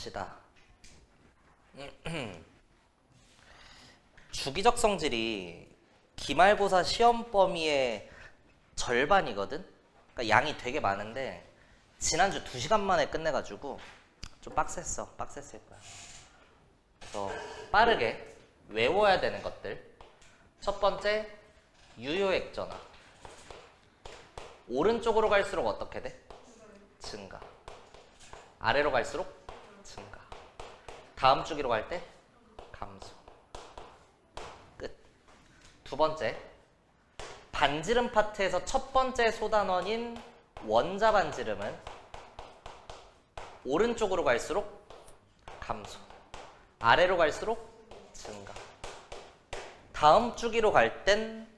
갑시다. 주기적 성질이 기말고사 시험 범위의 절반이거든? 그러니까 양이 되게 많은데 지난주 2시간 만에 끝내가지고 좀 빡셌을 거야. 그래서 빠르게 외워야 되는 것들. 첫 번째, 유효액전화. 오른쪽으로 갈수록 어떻게 돼? 증가. 아래로 갈수록 증가. 다음 주기로 갈 때 감소. 끝. 두 번째, 반지름 파트에서 첫 번째 소단원인 원자 반지름은 오른쪽으로 갈수록 감소. 아래로 갈수록 증가. 다음 주기로 갈 땐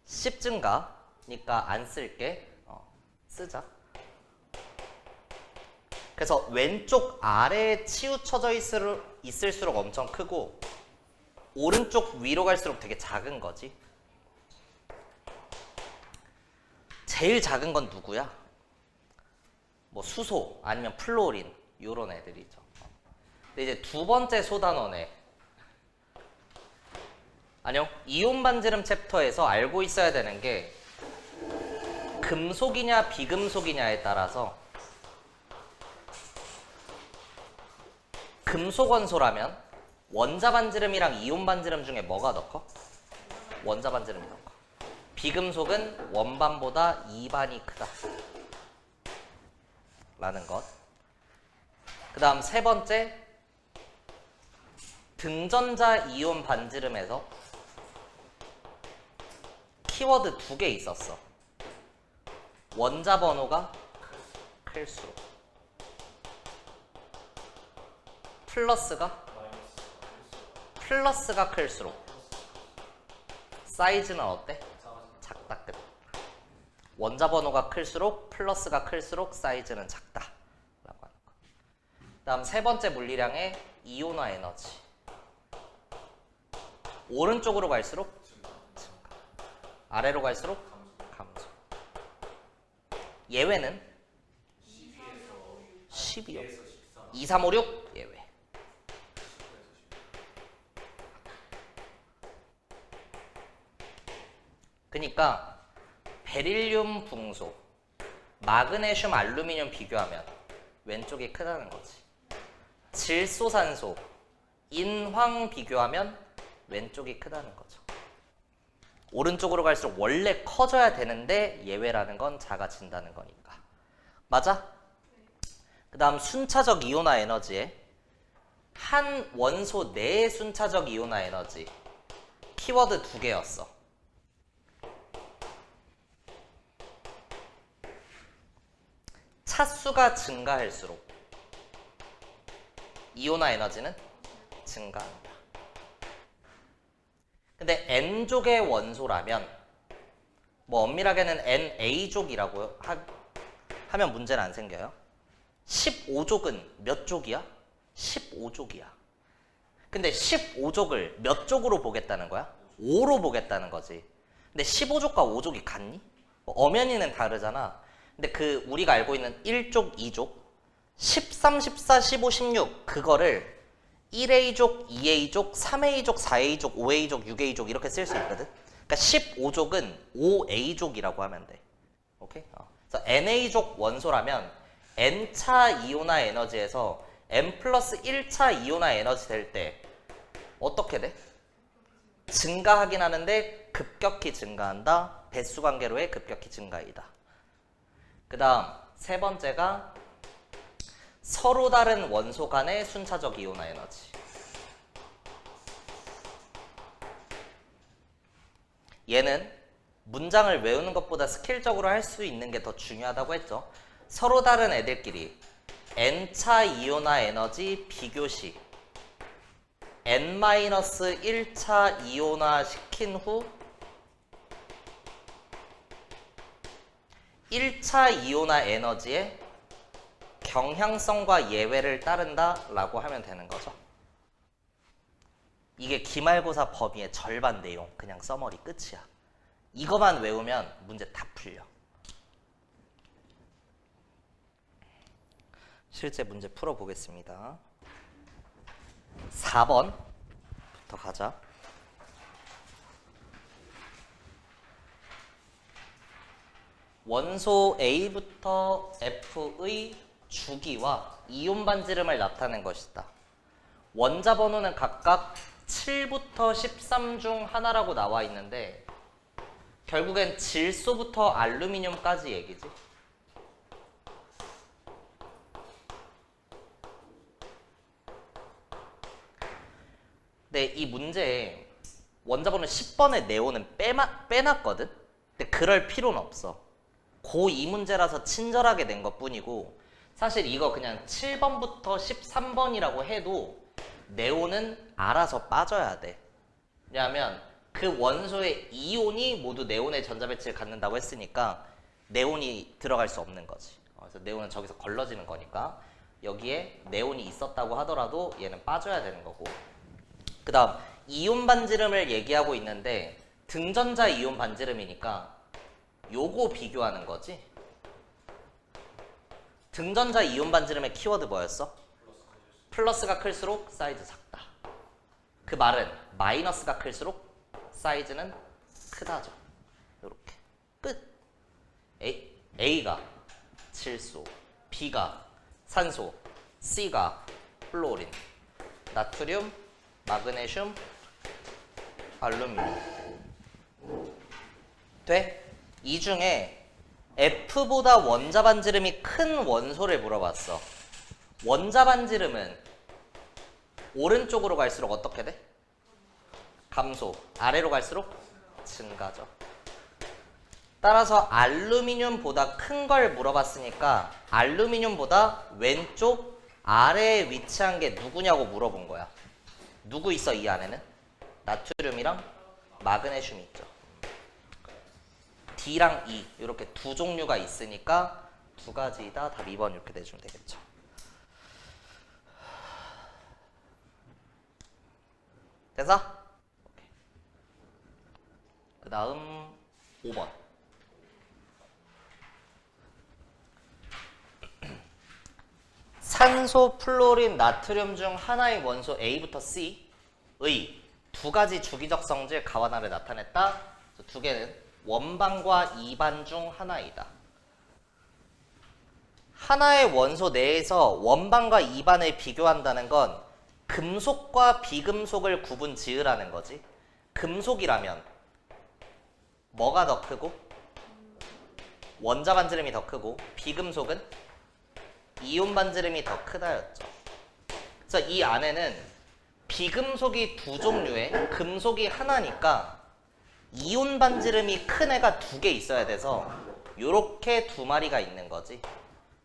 10 증가니까 안 쓸게. 쓰자. 그래서 왼쪽 아래에 치우쳐져 있을수록 엄청 크고 오른쪽 위로 갈수록 되게 작은 거지. 제일 작은 건 누구야? 뭐 수소 아니면 플로린 요런 애들이죠. 근데 이제 두 번째 소단원에 안녕. 이온 반지름 챕터에서 알고 있어야 되는 게 금속이냐 비금속이냐에 따라서 금속 원소라면 원자 반지름이랑 이온 반지름 중에 뭐가 더 커? 원자 반지름이 더 커. 비금속은 원반보다 2반이 크다 라는 것. 그 다음 세 번째, 등전자 이온 반지름에서 키워드 2개 있었어. 원자 번호가 클수록, 플러스가 클수록 사이즈는 어때? 작다. 끝. 원자 번호가 클수록 플러스가 클수록 사이즈는 작다 라고 하는 거. 다음 세 번째 물리량의 이온화 에너지. 오른쪽으로 갈수록 증가, 아래로 갈수록 감소. 예외는 12요. 2, 3, 5, 6 예외. 그러니까 베릴륨 붕소, 마그네슘 알루미늄 비교하면 왼쪽이 크다는 거지. 질소산소, 인황 비교하면 왼쪽이 크다는 거죠. 오른쪽으로 갈수록 원래 커져야 되는데 예외라는 건 작아진다는 거니까. 맞아? 그 다음 순차적 이온화 에너지에 한 원소 내의 순차적 이온화 에너지 키워드 2개였어. 차수가 증가할수록 이온화 에너지는 증가한다. 근데 N족의 원소라면 뭐 엄밀하게는 NA족이라고 하면 문제는 안 생겨요. 15족은 몇 족이야? 15족이야. 근데 15족을 몇 족으로 보겠다는 거야? 5로 보겠다는 거지. 근데 15족과 5족이 같니? 뭐 엄연히는 다르잖아. 근데 우리가 알고 있는 1족, 2족, 13, 14, 15, 16 그거를 1A족, 2A족, 3A족, 4A족, 5A족, 6A족 이렇게 쓸 수 있거든. 그러니까 15족은 5A족이라고 하면 돼. 오케이? 그래서 NA족 원소라면 N차 이온화 에너지에서 N 플러스 1차 이온화 에너지 될 때 어떻게 돼? 증가하긴 하는데 급격히 증가한다. 배수 관계로의 급격히 증가이다. 그 다음 세 번째가 서로 다른 원소 간의 순차적 이온화 에너지. 얘는 문장을 외우는 것보다 스킬적으로 할 수 있는 게 더 중요하다고 했죠. 서로 다른 애들끼리 N차 이온화 에너지 비교시 N-1차 이온화 시킨 후 1차 이온화 에너지의 경향성과 예외를 따른다 라고 하면 되는 거죠. 이게 기말고사 범위의 절반 내용. 그냥 써머리 끝이야. 이거만 외우면 문제 다 풀려. 실제 문제 풀어보겠습니다. 4번부터 가자. 원소 A부터 F의 주기와 이온 반지름을 나타낸 것이다. 원자 번호는 각각 7부터 13 중 하나라고 나와 있는데 결국엔 질소부터 알루미늄까지 얘기지. 근데 이 문제에 원자 번호 10번의 네온은 빼놨거든? 근데 그럴 필요는 없어. 고2 문제라서 친절하게 낸 것 뿐이고 사실 이거 그냥 7번부터 13번이라고 해도 네온은 알아서 빠져야 돼. 왜냐하면 그 원소의 이온이 모두 네온의 전자배치를 갖는다고 했으니까 네온이 들어갈 수 없는 거지. 그래서 네온은 저기서 걸러지는 거니까 여기에 네온이 있었다고 하더라도 얘는 빠져야 되는 거고. 그 다음 이온 반지름을 얘기하고 있는데 등전자 이온 반지름이니까 요거 비교하는 거지. 등전자 이온 반지름의 키워드 뭐였어? 플러스가 클수록 사이즈 작다. 그 말은 마이너스가 클수록 사이즈는 크다죠. 요렇게 끝. A가 질소, B가 산소, C가 플로린, 나트륨, 마그네슘, 알루미늄. 돼? 이 중에 F보다 원자 반지름이 큰 원소를 물어봤어. 원자 반지름은 오른쪽으로 갈수록 어떻게 돼? 감소. 아래로 갈수록 증가죠. 따라서 알루미늄보다 큰 걸 물어봤으니까 알루미늄보다 왼쪽 아래에 위치한 게 누구냐고 물어본 거야. 누구 있어 이 안에는? 나트륨이랑 마그네슘이 있죠. D랑 E 이렇게 두 종류가 있으니까 두 가지다. 답 2번 이렇게 내주면 되겠죠. 됐어? 그 다음 5번. 산소, 플로린, 나트륨 중 하나의 원소 A부터 C의 두 가지 주기적 성질 가완화를 나타냈다. 두 개는 원반과 이반 중 하나이다. 하나의 원소 내에서 원반과 이반을 비교한다는 건 금속과 비금속을 구분 지으라는 거지. 금속이라면 뭐가 더 크고? 원자 반지름이 더 크고, 비금속은 이온 반지름이 더 크다였죠. 그래서 이 안에는 비금속이 두 종류에 금속이 하나니까 이온 반지름이 큰 애가 두 개 있어야 돼서 요렇게 두 마리가 있는 거지.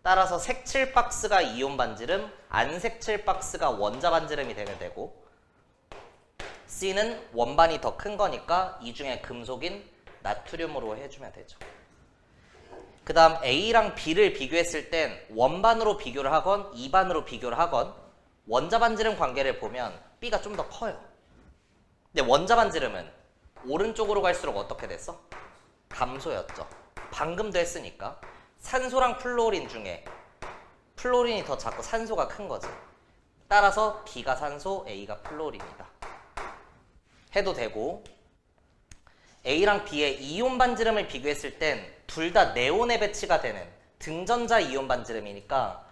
따라서 색칠 박스가 이온 반지름, 안 색칠 박스가 원자 반지름이 되면 되고, C는 원반이 더 큰 거니까 이 중에 금속인 나트륨으로 해주면 되죠. 그 다음 A랑 B를 비교했을 땐 원반으로 비교를 하건 이반으로 비교를 하건 원자 반지름 관계를 보면 B가 좀 더 커요. 근데 원자 반지름은 오른쪽으로 갈수록 어떻게 됐어? 감소였죠. 방금도 했으니까. 산소랑 플로린 중에 플로린이 더 작고 산소가 큰 거지. 따라서 B가 산소, A가 플로린이다. 해도 되고, A랑 B의 이온 반지름을 비교했을 땐 둘 다 네온에 배치가 되는 등전자 이온 반지름이니까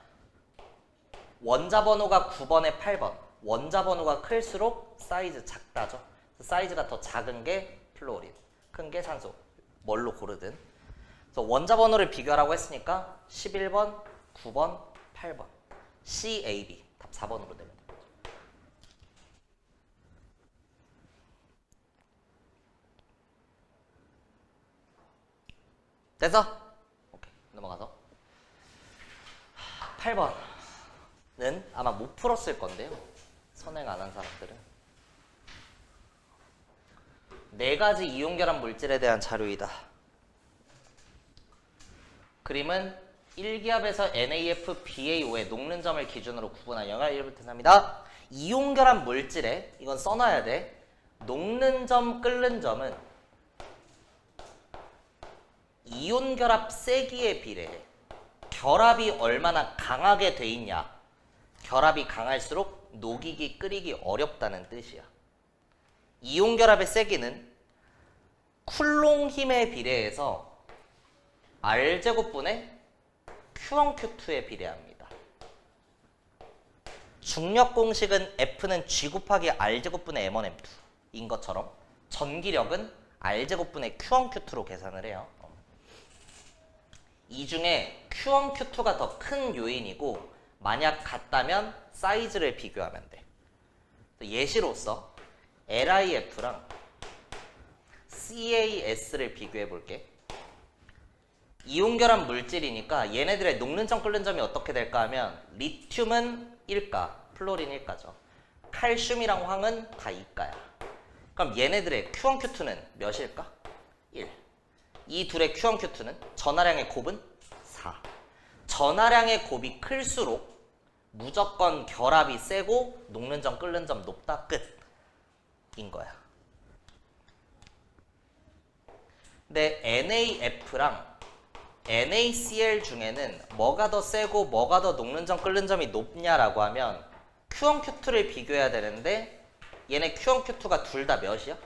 원자 번호가 9번에 8번, 원자 번호가 클수록 사이즈 작다죠. 사이즈가 더 작은 게 플로린, 큰 게 산소. 뭘로 고르든. 그래서 원자 번호를 비교하라고 했으니까 11번, 9번, 8번. C, A, B. 답 4번으로 되면 됩니다. 됐어? 오케이. 넘어가서 8번은 아마 못 풀었을 건데요. 선행 안 한 사람들은. 네 가지 이온결합 물질에 대한 자료이다. 그림은 1기압에서 NaFbAO의 녹는 점을 기준으로 구분한 영하 1부터 합니다. 이온결합 물질에, 이건 써놔야 돼. 녹는 점, 끓는 점은 이온결합 세기에 비례해. 결합이 얼마나 강하게 돼 있냐. 결합이 강할수록 녹이기 끓이기 어렵다는 뜻이야. 이온 결합의 세기는 쿨롱 힘에 비례해서 R제곱분의 Q1, Q2에 비례합니다. 중력 공식은 F는 G 곱하기 R제곱분의 M1, M2인 것처럼 전기력은 R제곱분의 Q1, Q2로 계산을 해요. 이 중에 Q1, Q2가 더 큰 요인이고 만약 같다면 사이즈를 비교하면 돼. 예시로서 LIF랑 CAS를 비교해 볼게. 이온결합 물질이니까 얘네들의 녹는 점 끓는 점이 어떻게 될까 하면 리튬은 1가, 플로린 1가죠. 칼슘이랑 황은 다 2가야. 그럼 얘네들의 Q1, Q2는 몇일까? 1. 이 둘의 Q1, Q2는 전하량의 곱은 4. 전하량의 곱이 클수록 무조건 결합이 세고 녹는 점 끓는 점 높다 끝인 거야. 근데 NAF랑 NaCl 중에는 뭐가 더 세고 뭐가 더 녹는 점 끓는 점이 높냐라고 하면 Q1, Q2를 비교해야 되는데 얘네 Q1, Q2가 둘 다 몇이야?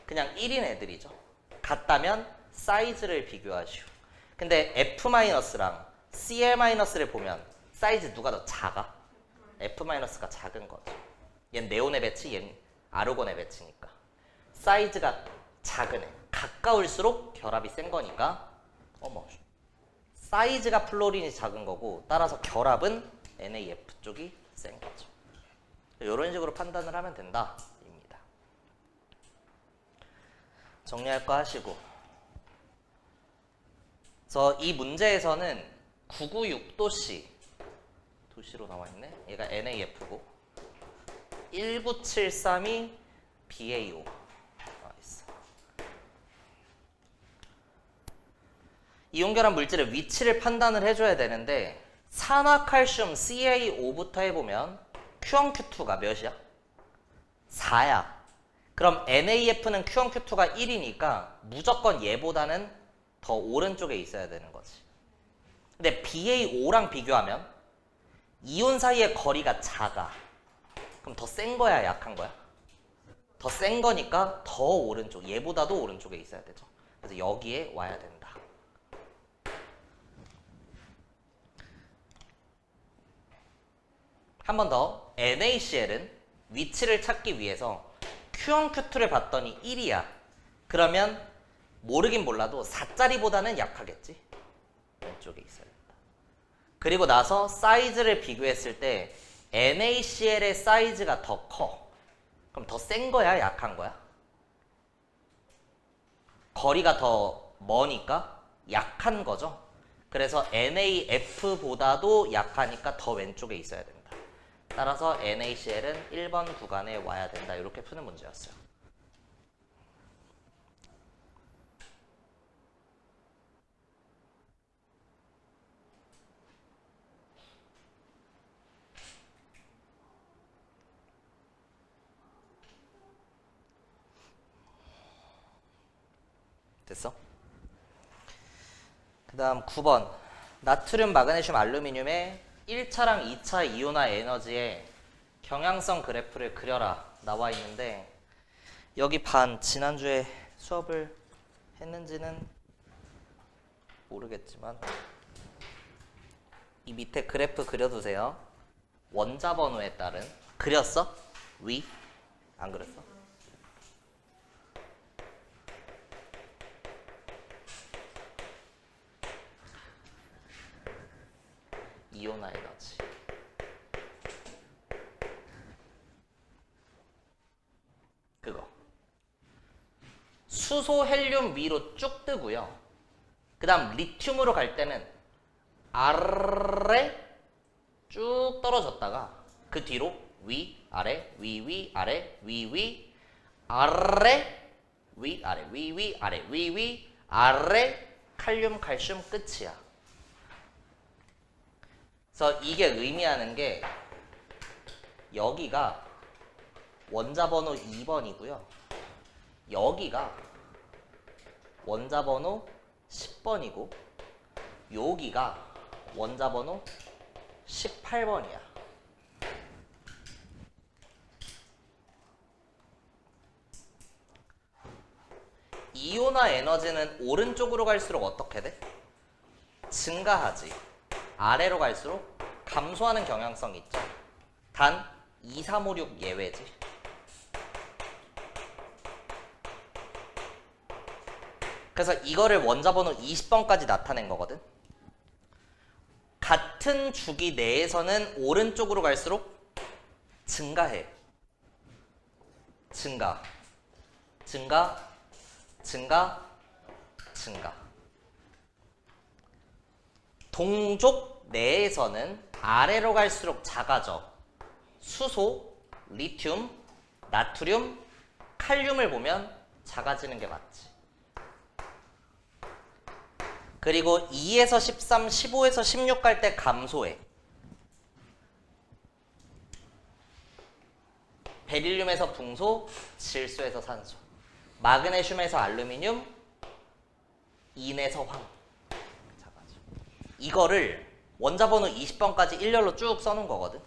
그냥 1인 애들이죠. 같다면 사이즈를 비교하시오. 근데 F-랑 Cl-를 보면 사이즈 누가 더 작아? F-가 작은 거죠. 얘는 네온의 배치, 얘는 아르곤의 배치니까. 사이즈가 작은 애. 가까울수록 결합이 센 거니까 사이즈가 플로린이 작은 거고 따라서 결합은 NAF 쪽이 센 거죠. 이런 식으로 판단을 하면 된다 입니다. 정리할 거 하시고, 그래서 이 문제에서는 996도C 도시로 나와 있네. 얘가 NAF고 1973이 BAO 나와 있어. 이온결합 물질의 위치를 판단을 해줘야 되는데 산화칼슘 CaO부터 해보면 Q1, Q2가 몇이야? 4야. 그럼 NAF는 Q1, Q2가 1이니까 무조건 얘보다는 더 오른쪽에 있어야 되는 거지. 근데 BaO랑 비교하면 이온 사이의 거리가 작아. 그럼 더 센 거야, 약한 거야? 더 센 거니까 더 오른쪽, 얘보다도 오른쪽에 있어야 되죠. 그래서 여기에 와야 된다. 한 번 더, NaCl은 위치를 찾기 위해서 Q1, Q2를 봤더니 1이야. 그러면 모르긴 몰라도 4짜리보다는 약하겠지. 왼쪽에 있어야 된다. 그리고 나서 사이즈를 비교했을 때 NaCl의 사이즈가 더 커. 그럼 더 센 거야, 약한 거야? 거리가 더 머니까 약한 거죠. 그래서 NAF보다도 약하니까 더 왼쪽에 있어야 된다. 따라서 NaCl은 1번 구간에 와야 된다. 이렇게 푸는 문제였어요. 됐어? 그 다음 9번 나트륨, 마그네슘, 알루미늄의 1차랑 2차 이온화 에너지의 경향성 그래프를 그려라 나와 있는데 여기 반 지난주에 수업을 했는지는 모르겠지만 이 밑에 그래프 그려두세요. 원자 번호에 따른 그렸어? 위? 안 그렸어? 이온화 에너지. 그거. 수소, 헬륨 위로 쭉 뜨고요. 그 다음 리튬으로 갈 때는 아래 쭉 떨어졌다가 그 뒤로 위, 아래, 위, 위, 아래, 위, 위, 아래, 위, 아래, 위, 위, 아래, 위, 위, 아래, 칼륨, 칼슘 끝이야. 그래서 이게 의미하는 게 여기가 원자 번호 2번이고요. 여기가 원자 번호 10번이고 여기가 원자 번호 18번이야. 이온화 에너지는 오른쪽으로 갈수록 어떻게 돼? 증가하지. 아래로 갈수록 감소하는 경향성이 있죠. 단 2, 3, 5, 6 예외지. 그래서 이거를 원자 번호 20번까지 나타낸 거거든. 같은 주기 내에서는 오른쪽으로 갈수록 증가해. 증가. 동족 내에서는 아래로 갈수록 작아져. 수소, 리튬, 나트륨, 칼륨을 보면 작아지는 게 맞지. 그리고 2에서 13, 15에서 16 갈 때 감소해. 베릴륨에서 붕소, 질소에서 산소. 마그네슘에서 알루미늄, 인에서 황. 작아져. 이거를 원자 번호 20번까지 일렬로 쭉 써놓은 거거든.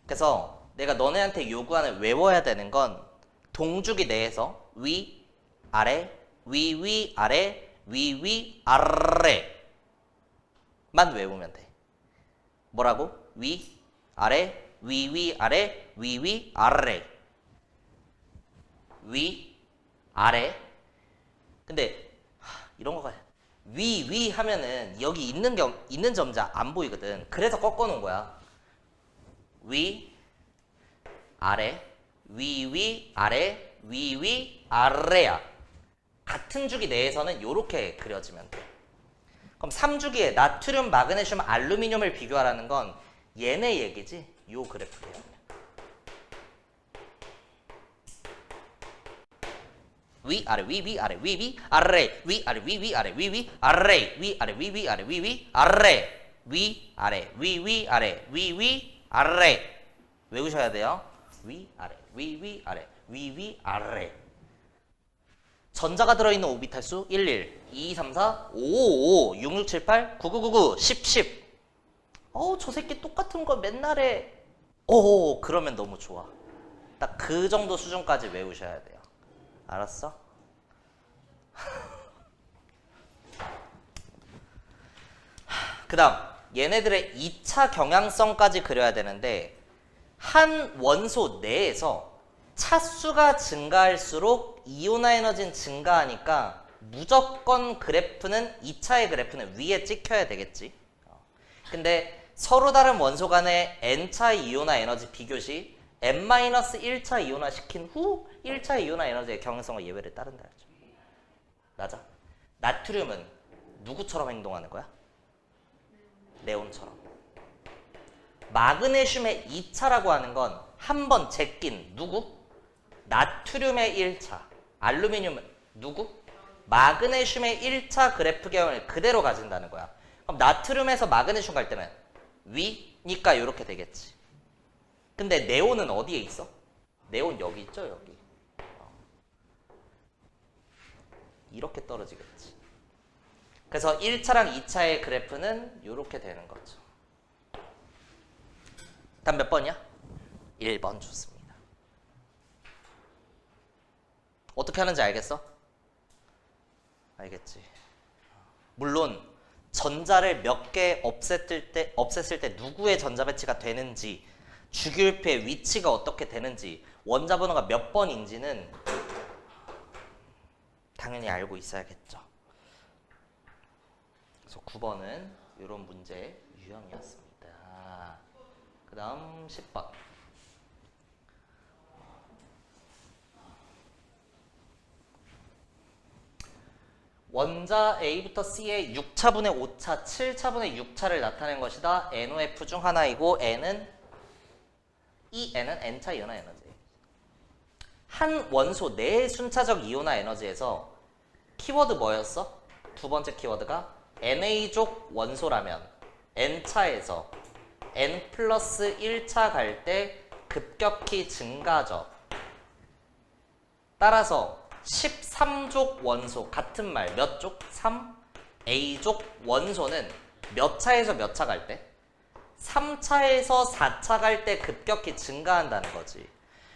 그래서 내가 너네한테 요구하는 외워야 되는 건 동주기 내에서 위, 아래, 위, 아래, 위, 아래만 외우면 돼. 뭐라고? 위, 아래, 위, 아래, 위, 아래. 위, 아래. 근데 이런 거가 위 하면은 여기 있는 점자 안 보이거든. 그래서 꺾어 놓은 거야. 위, 아래, 위, 아래, 위, 아래야. 같은 주기 내에서는 이렇게 그려지면 돼. 그럼 3주기에 나트륨, 마그네슘, 알루미늄을 비교하라는 건 얘네 얘기지. 요 그래프예요. 위, 아래, 위, 아래, 위, 아래, 위, 아래, 위, 아래, 위, 아래, 위, 아래, 위, 아래, 위, 아래, 위, 아래, 위, 아래, 위, 아래. 외우셔야 돼요. 위, 아래, 위, 아래, 위, 아래. 전자가 들어있는 오비탈 수 11, 2, 3, 4, 5, 5, 6, 6, 7, 8, 9, 9, 9, 9, 10, 10. 저 새끼 똑같은 거 맨날 해. 그러면 너무 좋아. 딱 그 정도 수준까지 외우셔야 돼요. 알았어? 그 다음 얘네들의 2차 경향성까지 그려야 되는데 한 원소 내에서 차수가 증가할수록 이온화 에너지는 증가하니까 무조건 그래프는 2차의 그래프는 위에 찍혀야 되겠지. 근데 서로 다른 원소 간의 n차 이온화 에너지 비교 시 n-1차 이온화 시킨 후 1차 이온화 에너지의 경향성과 예외를 따른다 했죠. 맞아. 나트륨은 누구처럼 행동하는 거야? 네온처럼. 마그네슘의 2차라고 하는 건 한 번 제낀 누구? 나트륨의 1차. 알루미늄은 누구? 마그네슘의 1차 그래프 계열을 그대로 가진다는 거야. 그럼 나트륨에서 마그네슘 갈 때는 위니까 이렇게 되겠지. 근데 네온은 어디에 있어? 네온 여기 있죠, 여기. 이렇게 떨어지겠지. 그래서 1차랑 2차의 그래프는 이렇게 되는 거죠. 다음 몇 번이야? 1번 좋습니다. 어떻게 하는지 알겠어? 알겠지. 물론 전자를 몇 개 없앴을 때 누구의 전자 배치가 되는지, 주기율표의 위치가 어떻게 되는지, 원자 번호가 몇 번인지는 당연히 알고 있어야겠죠. 그래서 9번은 이런 문제 유형이었습니다. 그 다음 10번. 원자 A부터 C의 6차분의 5차, 7차분의 6차를 나타낸 것이다. NOF 중 하나이고 이 N은 N차 이온화 에너지. 한 원소 내 순차적 이온화 에너지에서 키워드 뭐였어? 두 번째 키워드가 NA족 원소라면 N차에서 N 플러스 1차 갈 때 급격히 증가죠. 따라서 13족 원소 같은 말 몇 족? 3? A족 원소는 몇 차에서 몇 차 갈 때? 3차에서 4차 갈 때 급격히 증가한다는 거지.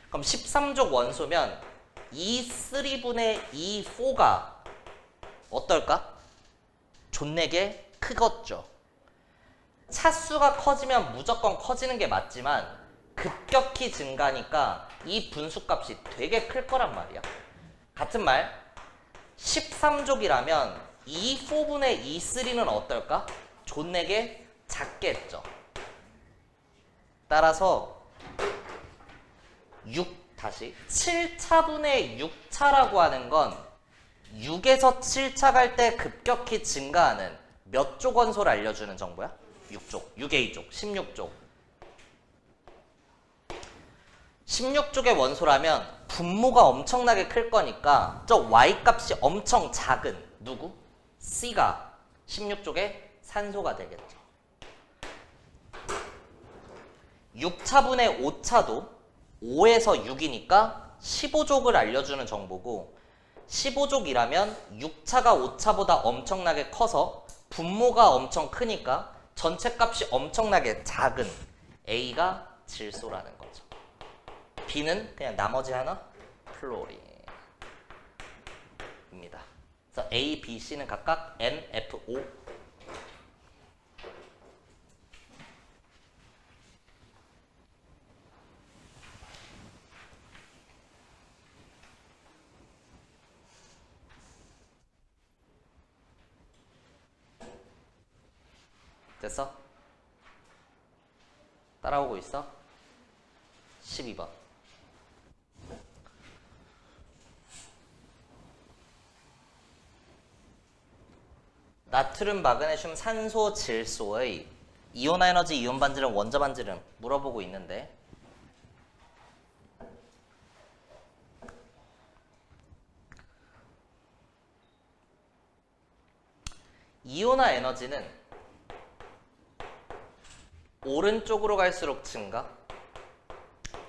그럼 13족 원소면 이 3분의 2, 4가 어떨까? 존내게 크겠죠. 차수가 커지면 무조건 커지는 게 맞지만 급격히 증가니까 이 분수값이 되게 클 거란 말이야. 같은 말, 13족이라면 이 4분의 2, 3는 어떨까? 존내게 작겠죠. 따라서 7차분의 6차라고 하는 건 6에서 7차 갈 때 급격히 증가하는 몇 족 원소를 알려주는 정보야? 6족, 6A족, 16족. 16족의 원소라면 분모가 엄청나게 클 거니까 저 Y값이 엄청 작은 누구? C가 16족의 산소가 되겠죠. 6차분의 5차도 5에서 6이니까 15족을 알려주는 정보고 15족이라면 6차가 5차보다 엄청나게 커서 분모가 엄청 크니까 전체 값이 엄청나게 작은 A가 질소라는 거죠. B는 그냥 나머지 하나 플로린입니다. 그래서 A, B, C는 각각 NFO. 됐어? 따라오고 있어? 12번. 나트륨, 마그네슘, 산소, 질소의 이온화 에너지, 이온 반지름, 원자 반지름 물어보고 있는데 이온화 에너지는 오른쪽으로 갈수록 증가,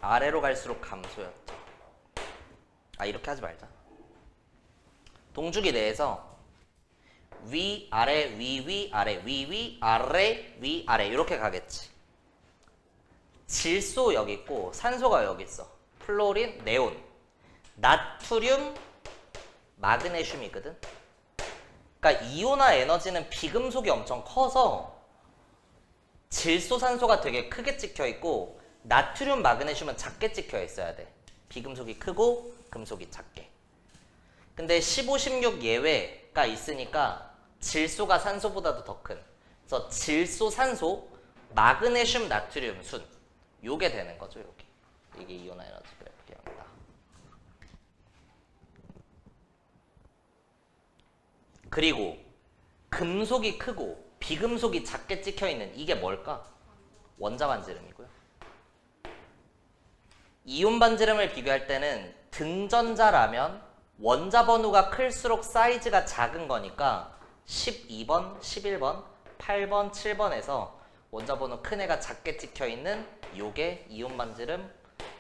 아래로 갈수록 감소였죠. 이렇게 하지 말자. 동주기 내에서 위, 아래, 위, 위, 아래, 위, 위, 아래, 위, 아래 이렇게 가겠지. 질소 여기 있고 산소가 여기 있어. 플로린, 네온, 나트륨, 마그네슘이거든. 그러니까 이온화 에너지는 비금속이 엄청 커서 질소, 산소가 되게 크게 찍혀 있고 나트륨, 마그네슘은 작게 찍혀 있어야 돼. 비금속이 크고 금속이 작게. 근데 15, 16 예외가 있으니까 질소가 산소보다도 더 큰. 그래서 질소, 산소, 마그네슘, 나트륨, 순. 요게 되는 거죠, 여기. 이게 이온화 에너지 그래프입니다. 그리고 금속이 크고 비금속이 작게 찍혀 있는 이게 뭘까? 원자 반지름이고요. 이온 반지름을 비교할 때는 등전자라면 원자 번호가 클수록 사이즈가 작은 거니까 12번, 11번, 8번, 7번에서 원자 번호 큰 애가 작게 찍혀 있는 요게 이온 반지름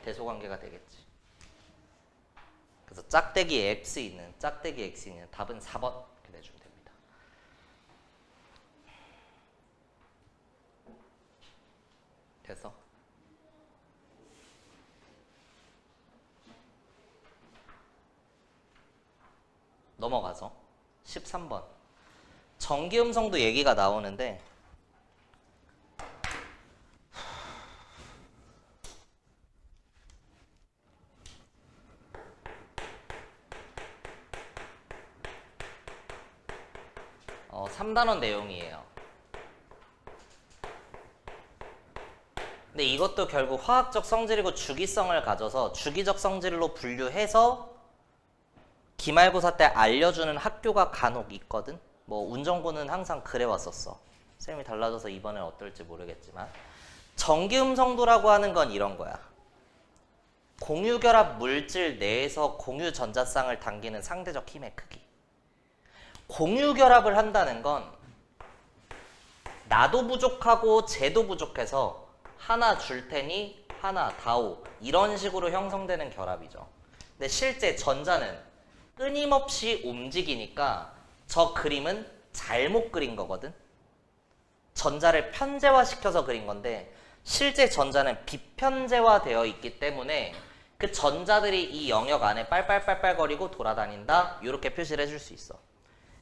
대소 관계가 되겠지. 그래서 짝대기 X 있는 답은 4번 이렇게 내주면 됩니다. 됐어? 넘어가서 13번 전기음성도 얘기가 나오는데 어, 3단원 내용이에요. 근데 이것도 결국 화학적 성질이고 주기성을 가져서 주기적 성질로 분류해서 기말고사 때 알려주는 학교가 간혹 있거든. 뭐 운정고는 항상 그래 왔었어. 쌤이 달라져서 이번엔 어떨지 모르겠지만 전기음성도라고 하는 건 이런 거야. 공유결합 물질 내에서 공유 전자쌍을 당기는 상대적 힘의 크기. 공유결합을 한다는 건 나도 부족하고 쟤도 부족해서 하나 줄 테니 하나 다오 이런 식으로 형성되는 결합이죠. 근데 실제 전자는 끊임없이 움직이니까 저 그림은 잘못 그린 거거든. 전자를 편제화시켜서 그린 건데 실제 전자는 비편제화되어 있기 때문에 그 전자들이 이 영역 안에 빨빨빨빨거리고 돌아다닌다. 이렇게 표시를 해줄 수 있어.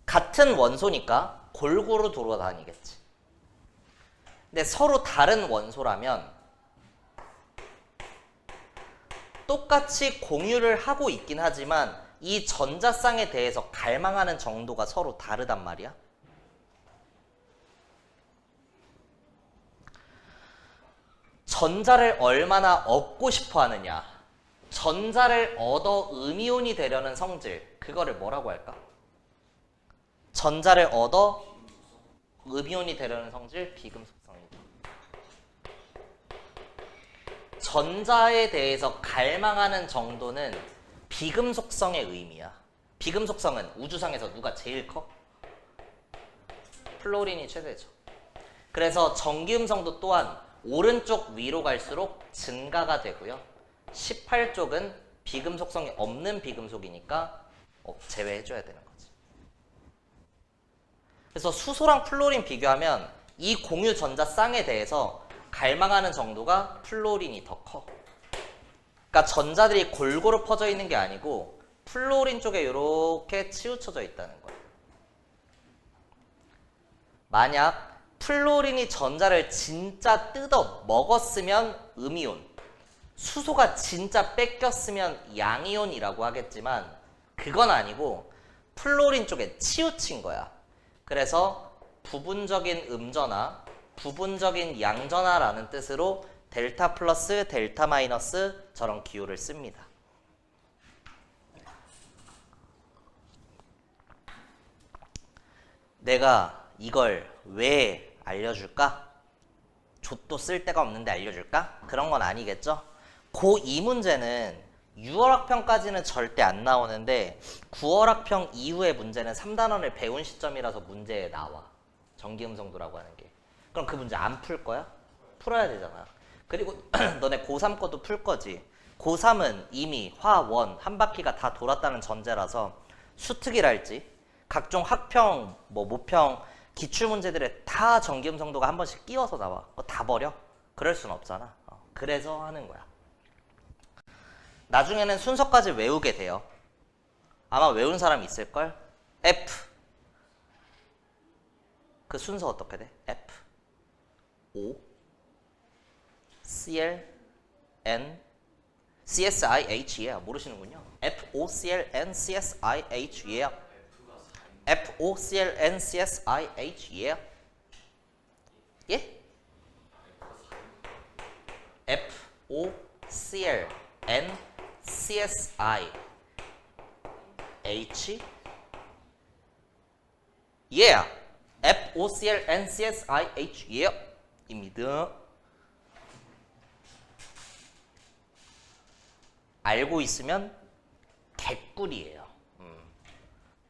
같은 원소니까 골고루 돌아다니겠지. 근데 서로 다른 원소라면 똑같이 공유를 하고 있긴 하지만 이 전자쌍에 대해서 갈망하는 정도가 서로 다르단 말이야. 전자를 얼마나 얻고 싶어 하느냐. 전자를 얻어 음이온이 되려는 성질, 그거를 뭐라고 할까? 전자를 얻어 음이온이 되려는 성질, 비금 속성이다. 전자에 대해서 갈망하는 정도는 비금 속성의 의미야. 비금 속성은 우주상에서 누가 제일 커? 플로린이 최대죠. 그래서 전기음성도 또한 오른쪽 위로 갈수록 증가가 되고요. 18쪽은 비금 속성이 없는 비금속이니까 제외해줘야 되는 거지. 그래서 수소랑 플로린 비교하면 이 공유 전자 쌍에 대해서 갈망하는 정도가 플로린이 더 커. 그러니까 전자들이 골고루 퍼져 있는 게 아니고 플로린 쪽에 이렇게 치우쳐져 있다는 거예요. 만약 플로린이 전자를 진짜 뜯어 먹었으면 음이온, 수소가 진짜 뺏겼으면 양이온이라고 하겠지만 그건 아니고 플로린 쪽에 치우친 거야. 그래서 부분적인 음전화, 부분적인 양전화라는 뜻으로 델타 플러스, 델타 마이너스 저런 기호를 씁니다. 내가 이걸 왜 알려줄까? 좆도 쓸 데가 없는데 알려줄까? 그런 건 아니겠죠? 이 문제는 6월학평까지는 절대 안 나오는데 9월학평 이후의 문제는 3단원을 배운 시점이라서 문제에 나와. 전기음성도라고 하는 게. 그럼 그 문제 안 풀 거야? 풀어야 되잖아. 그리고 너네 고3 것도 풀 거지. 고3은 이미 화, 원, 한 바퀴가 다 돌았다는 전제라서 수특이랄지 각종 학평, 모평, 기출문제들에 다 전기음성도가 한 번씩 끼워서 나와. 다 버려? 그럴 순 없잖아. 그래서 하는 거야. 나중에는 순서까지 외우게 돼요. 아마 외운 사람 있을걸? F. 그 순서 어떻게 돼? F, O, Cl, N, CSIH. 모르시는군요. F, O, Cl, N, CSIH. F, O, Cl, N, CSIH. 예? F, O, Cl, N, CSIH. FOCLNCSIH 입니다. 알고 있으면 개꿀이에요.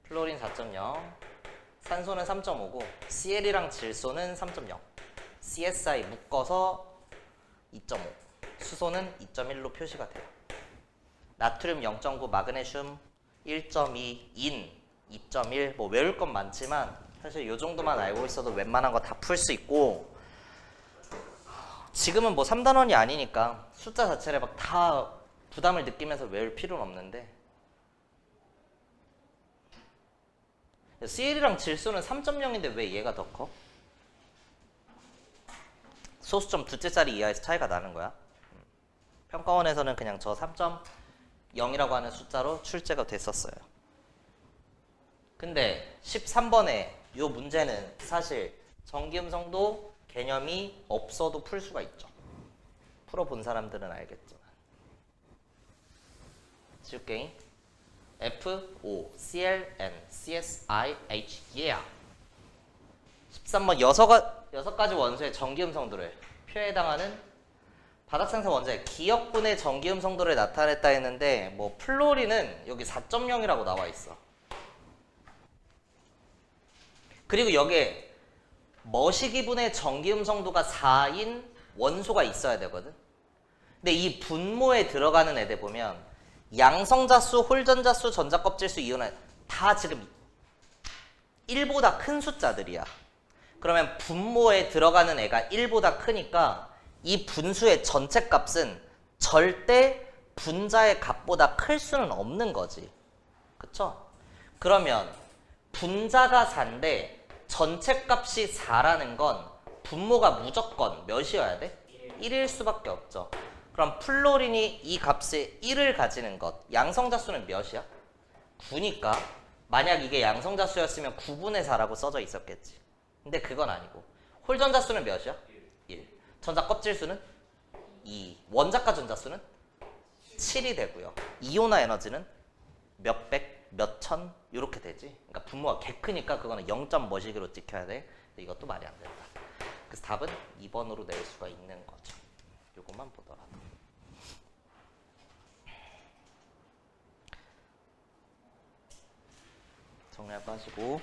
플로린 4.0, 산소는 3.5고 CL이랑 질소는 3.0, CSI 묶어서 2.5, 수소는 2.1로 표시가 돼요. 나트륨 0.9, 마그네슘 1.2, 인 2.1. 뭐 외울 건 많지만 사실 이 정도만 알고 있어도 웬만한 거 다 풀 수 있고, 지금은 뭐 3단원이 아니니까 숫자 자체를 막 다 부담을 느끼면서 외울 필요는 없는데, CL이랑 질소는 3.0인데 왜 얘가 더 커? 소수점 두째 자리 이하에서 차이가 나는 거야. 평가원에서는 그냥 저 3.0이라고 하는 숫자로 출제가 됐었어요. 근데 13번에 이 문제는 사실 전기음성도 개념이 없어도 풀 수가 있죠. 풀어본 사람들은 알겠지만. 지울게임. F, O, Cl, N, CSIH. 13번 여섯 가지 원소의 전기음성도를 표해당하는 바닥생성 원자의 기역분의 전기음성도를 나타냈다 했는데, 뭐 플로린은 여기 4.0이라고 나와 있어. 그리고 여기에 머시기분의 전기음성도가 4인 원소가 있어야 되거든. 근데 이 분모에 들어가는 애들 보면 양성자수, 홀전자수, 전자껍질수, 이온은 다 지금 1보다 큰 숫자들이야. 그러면 분모에 들어가는 애가 1보다 크니까 이 분수의 전체 값은 절대 분자의 값보다 클 수는 없는 거지. 그쵸? 그러면 분자가 4인데 전체 값이 4라는 건 분모가 무조건 몇이어야 돼? 1일 수밖에 없죠. 그럼 플로린이 이 값의 1을 가지는 것, 양성자수는 몇이야? 9니까 만약 이게 양성자수였으면 9분의 4라고 써져 있었겠지. 근데 그건 아니고 홀전자수는 몇이야? 1. 전자 껍질수는 2. 원자가 전자수는 7이 되고요. 이온화 에너지는 몇백, 몇천 이렇게 되지. 그러니까 분모가 개 크니까 그거는 0점 뭐시기로 찍혀야 돼. 근데 이것도 말이 안 된다. 그래서 답은 2번으로 낼 수가 있는 거죠. 요것만 보더라도. 정리할 거 하시고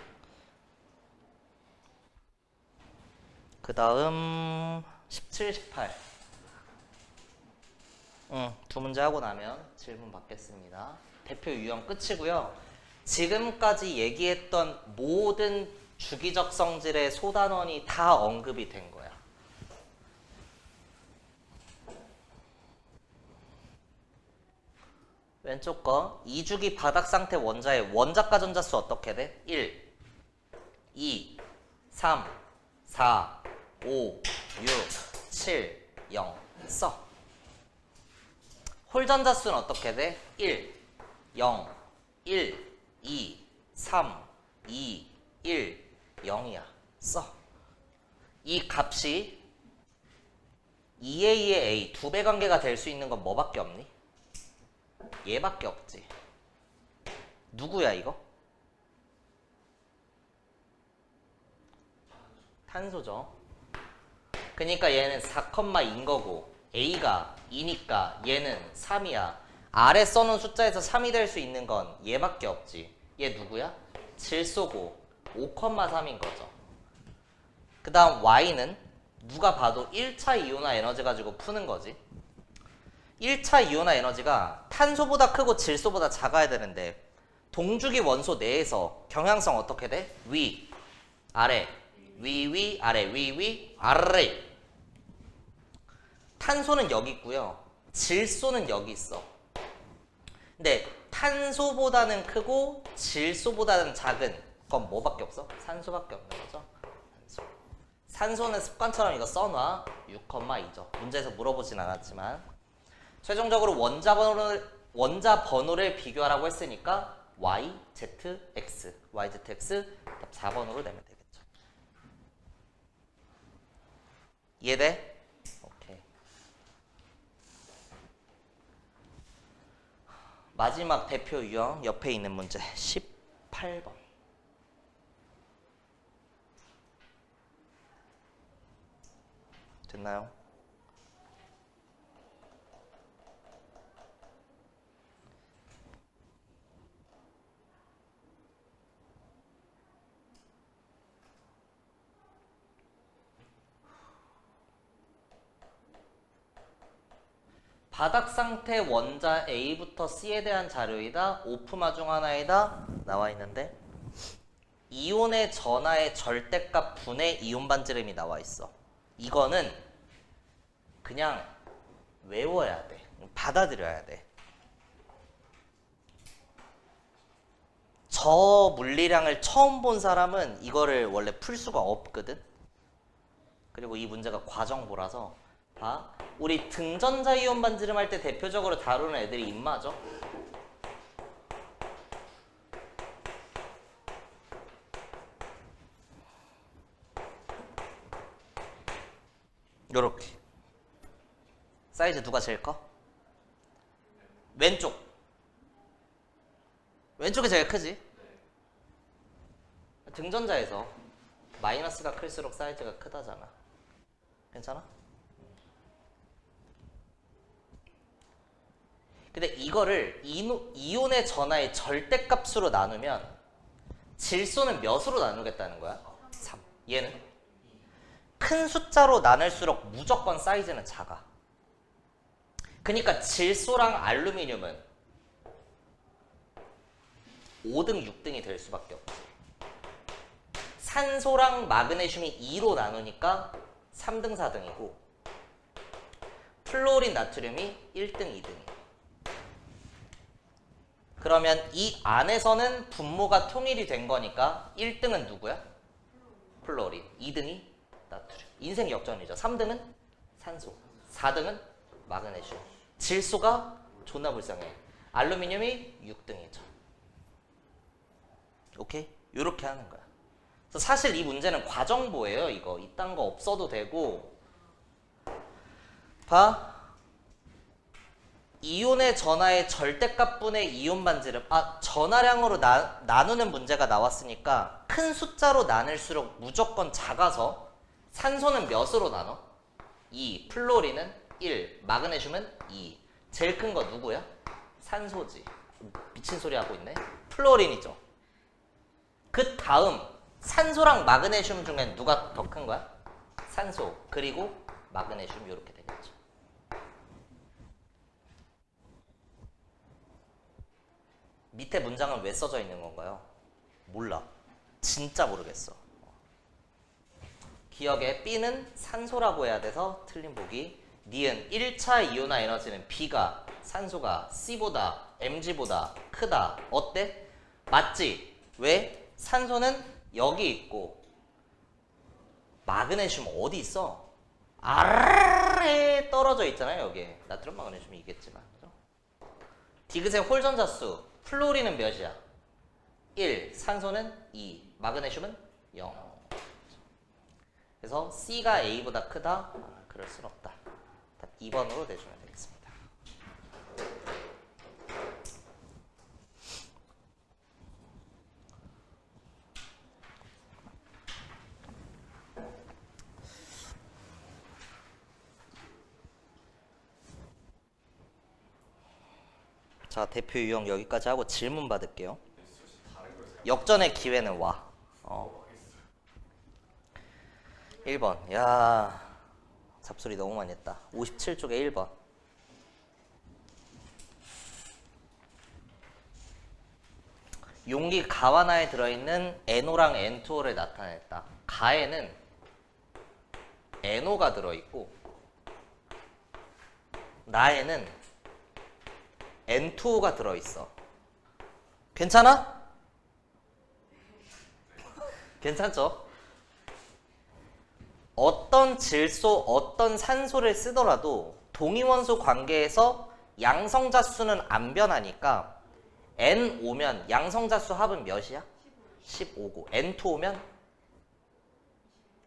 그 다음 17, 18 두 문제 하고 나면 질문 받겠습니다. 대표 유형 끝이고요. 지금까지 얘기했던 모든 주기적 성질의 소단원이 다 언급이 된 거야. 왼쪽 거 2주기 바닥 상태 원자의 원자가 전자수 어떻게 돼? 1, 2, 3, 4, 5, 6, 7, 0 써. 홀전자수는 어떻게 돼? 1, 0, 1, 2, 3, 2, 1, 0이야. 써. 이 값이 2A의 A, 2배 관계가 될 수 있는 건 뭐밖에 없니? 얘밖에 없지. 누구야 이거? 탄소죠. 그러니까 얘는 4,2인 거고 A가 2니까 얘는 3이야. 아래 써놓은 숫자에서 3이 될 수 있는 건 얘밖에 없지. 얘 누구야? 질소고 5,3인 거죠. 그 다음 Y는 누가 봐도 1차 이온화 에너지 가지고 푸는 거지. 1차 이온화 에너지가 탄소보다 크고 질소보다 작아야 되는데 동주기 원소 내에서 경향성 어떻게 돼? 위, 아래, 위, 아래, 위, 아래. 탄소는 여기 있고요. 질소는 여기 있어. 근데 탄소보다는 크고 질소보다는 작은 건 뭐밖에 없어? 산소밖에 없는 거죠. 산소. 산소는 습관처럼 이거 써놔. 6,2죠. 문제에서 물어보진 않았지만 최종적으로 원자 번호를 비교하라고 했으니까 Y, Z, X, Y, Z, X 답 4번으로 내면 되겠죠. 이해돼? 오케이. 마지막 대표 유형 옆에 있는 문제 18번. 됐나요? 바닥 상태 원자 A부터 C에 대한 자료이다. 오프마 중 하나이다. 나와 있는데 이온의 전하의 절대값 분의 이온 반지름이 나와 있어. 이거는 그냥 외워야 돼. 받아들여야 돼. 저 물리량을 처음 본 사람은 이거를 원래 풀 수가 없거든. 그리고 이 문제가 과정보라서 봐. 우리 등전자 이온 반지름 할 때 대표적으로 다루는 애들이 임마죠. 요렇게. 사이즈 누가 제일 커? 왼쪽. 왼쪽이 제일 크지? 등전자에서 마이너스가 클수록 사이즈가 크다잖아. 괜찮아? 근데 이거를 이온의 전하의 절대값으로 나누면 질소는 몇으로 나누겠다는 거야? 3. 얘는? 큰 숫자로 나눌수록 무조건 사이즈는 작아. 그러니까 질소랑 알루미늄은 5등, 6등이 될 수밖에 없지. 산소랑 마그네슘이 2로 나누니까 3등, 4등이고 플로린, 나트륨이 1등, 2등이에요. 그러면 이 안에서는 분모가 통일이 된 거니까 1등은 누구야? 플로린. 2등이 나트륨. 인생 역전이죠. 3등은 산소. 4등은 마그네슘. 질소가 존나 불쌍해. 알루미늄이 6등이죠. 오케이? 요렇게 하는 거야. 그래서 사실 이 문제는 과정보예요. 이거. 이딴 거 없어도 되고. 봐. 이온의 전하의 절대값분의 이온 반지름. 전하량으로 나누는 문제가 나왔으니까 큰 숫자로 나눌수록 무조건 작아서 산소는 몇으로 나눠? 2. 플로린은 1. 마그네슘은 2. 제일 큰 거 누구야? 산소지. 미친 소리 하고 있네. 플로린이죠. 그 다음 산소랑 마그네슘 중엔 누가 더 큰 거야? 산소. 그리고 마그네슘 이렇게 되겠죠. 밑에 문장은 왜 써져 있는 건가요? 몰라. 진짜 모르겠어. 기억에 B는 산소라고 해야 돼서 틀린 보기. 니은 1차 이온화 에너지는 B가 산소가 C보다 Mg보다 크다. 어때? 맞지? 왜? 산소는 여기 있고 마그네슘 어디 있어? 아래에 떨어져 있잖아요. 여기에. 나트륨 마그네슘이 있겠지만. 그죠? 디귿의 홀전자수 플로린은 몇이야? 1. 산소는 2. 마그네슘은 0. 그래서 C가 A보다 크다? 그럴 순 없다. 2번으로 내주면 되겠습니다. 자, 대표 유형 여기까지 하고 질문 받을게요. 역전의 기회는 와. 1번. 야, 잡소리 너무 많이 했다. 57쪽에 1번. 용기 가와나에 들어있는 NO랑 N2O를 나타냈다. 가에는 NO가 들어있고 나에는 N2O가 들어있어. 괜찮아? 괜찮죠? 어떤 질소, 어떤 산소를 쓰더라도 동위원소 관계에서 양성자수는 안 변하니까 N 오면 양성자수 합은 몇이야? 15고 N2 오면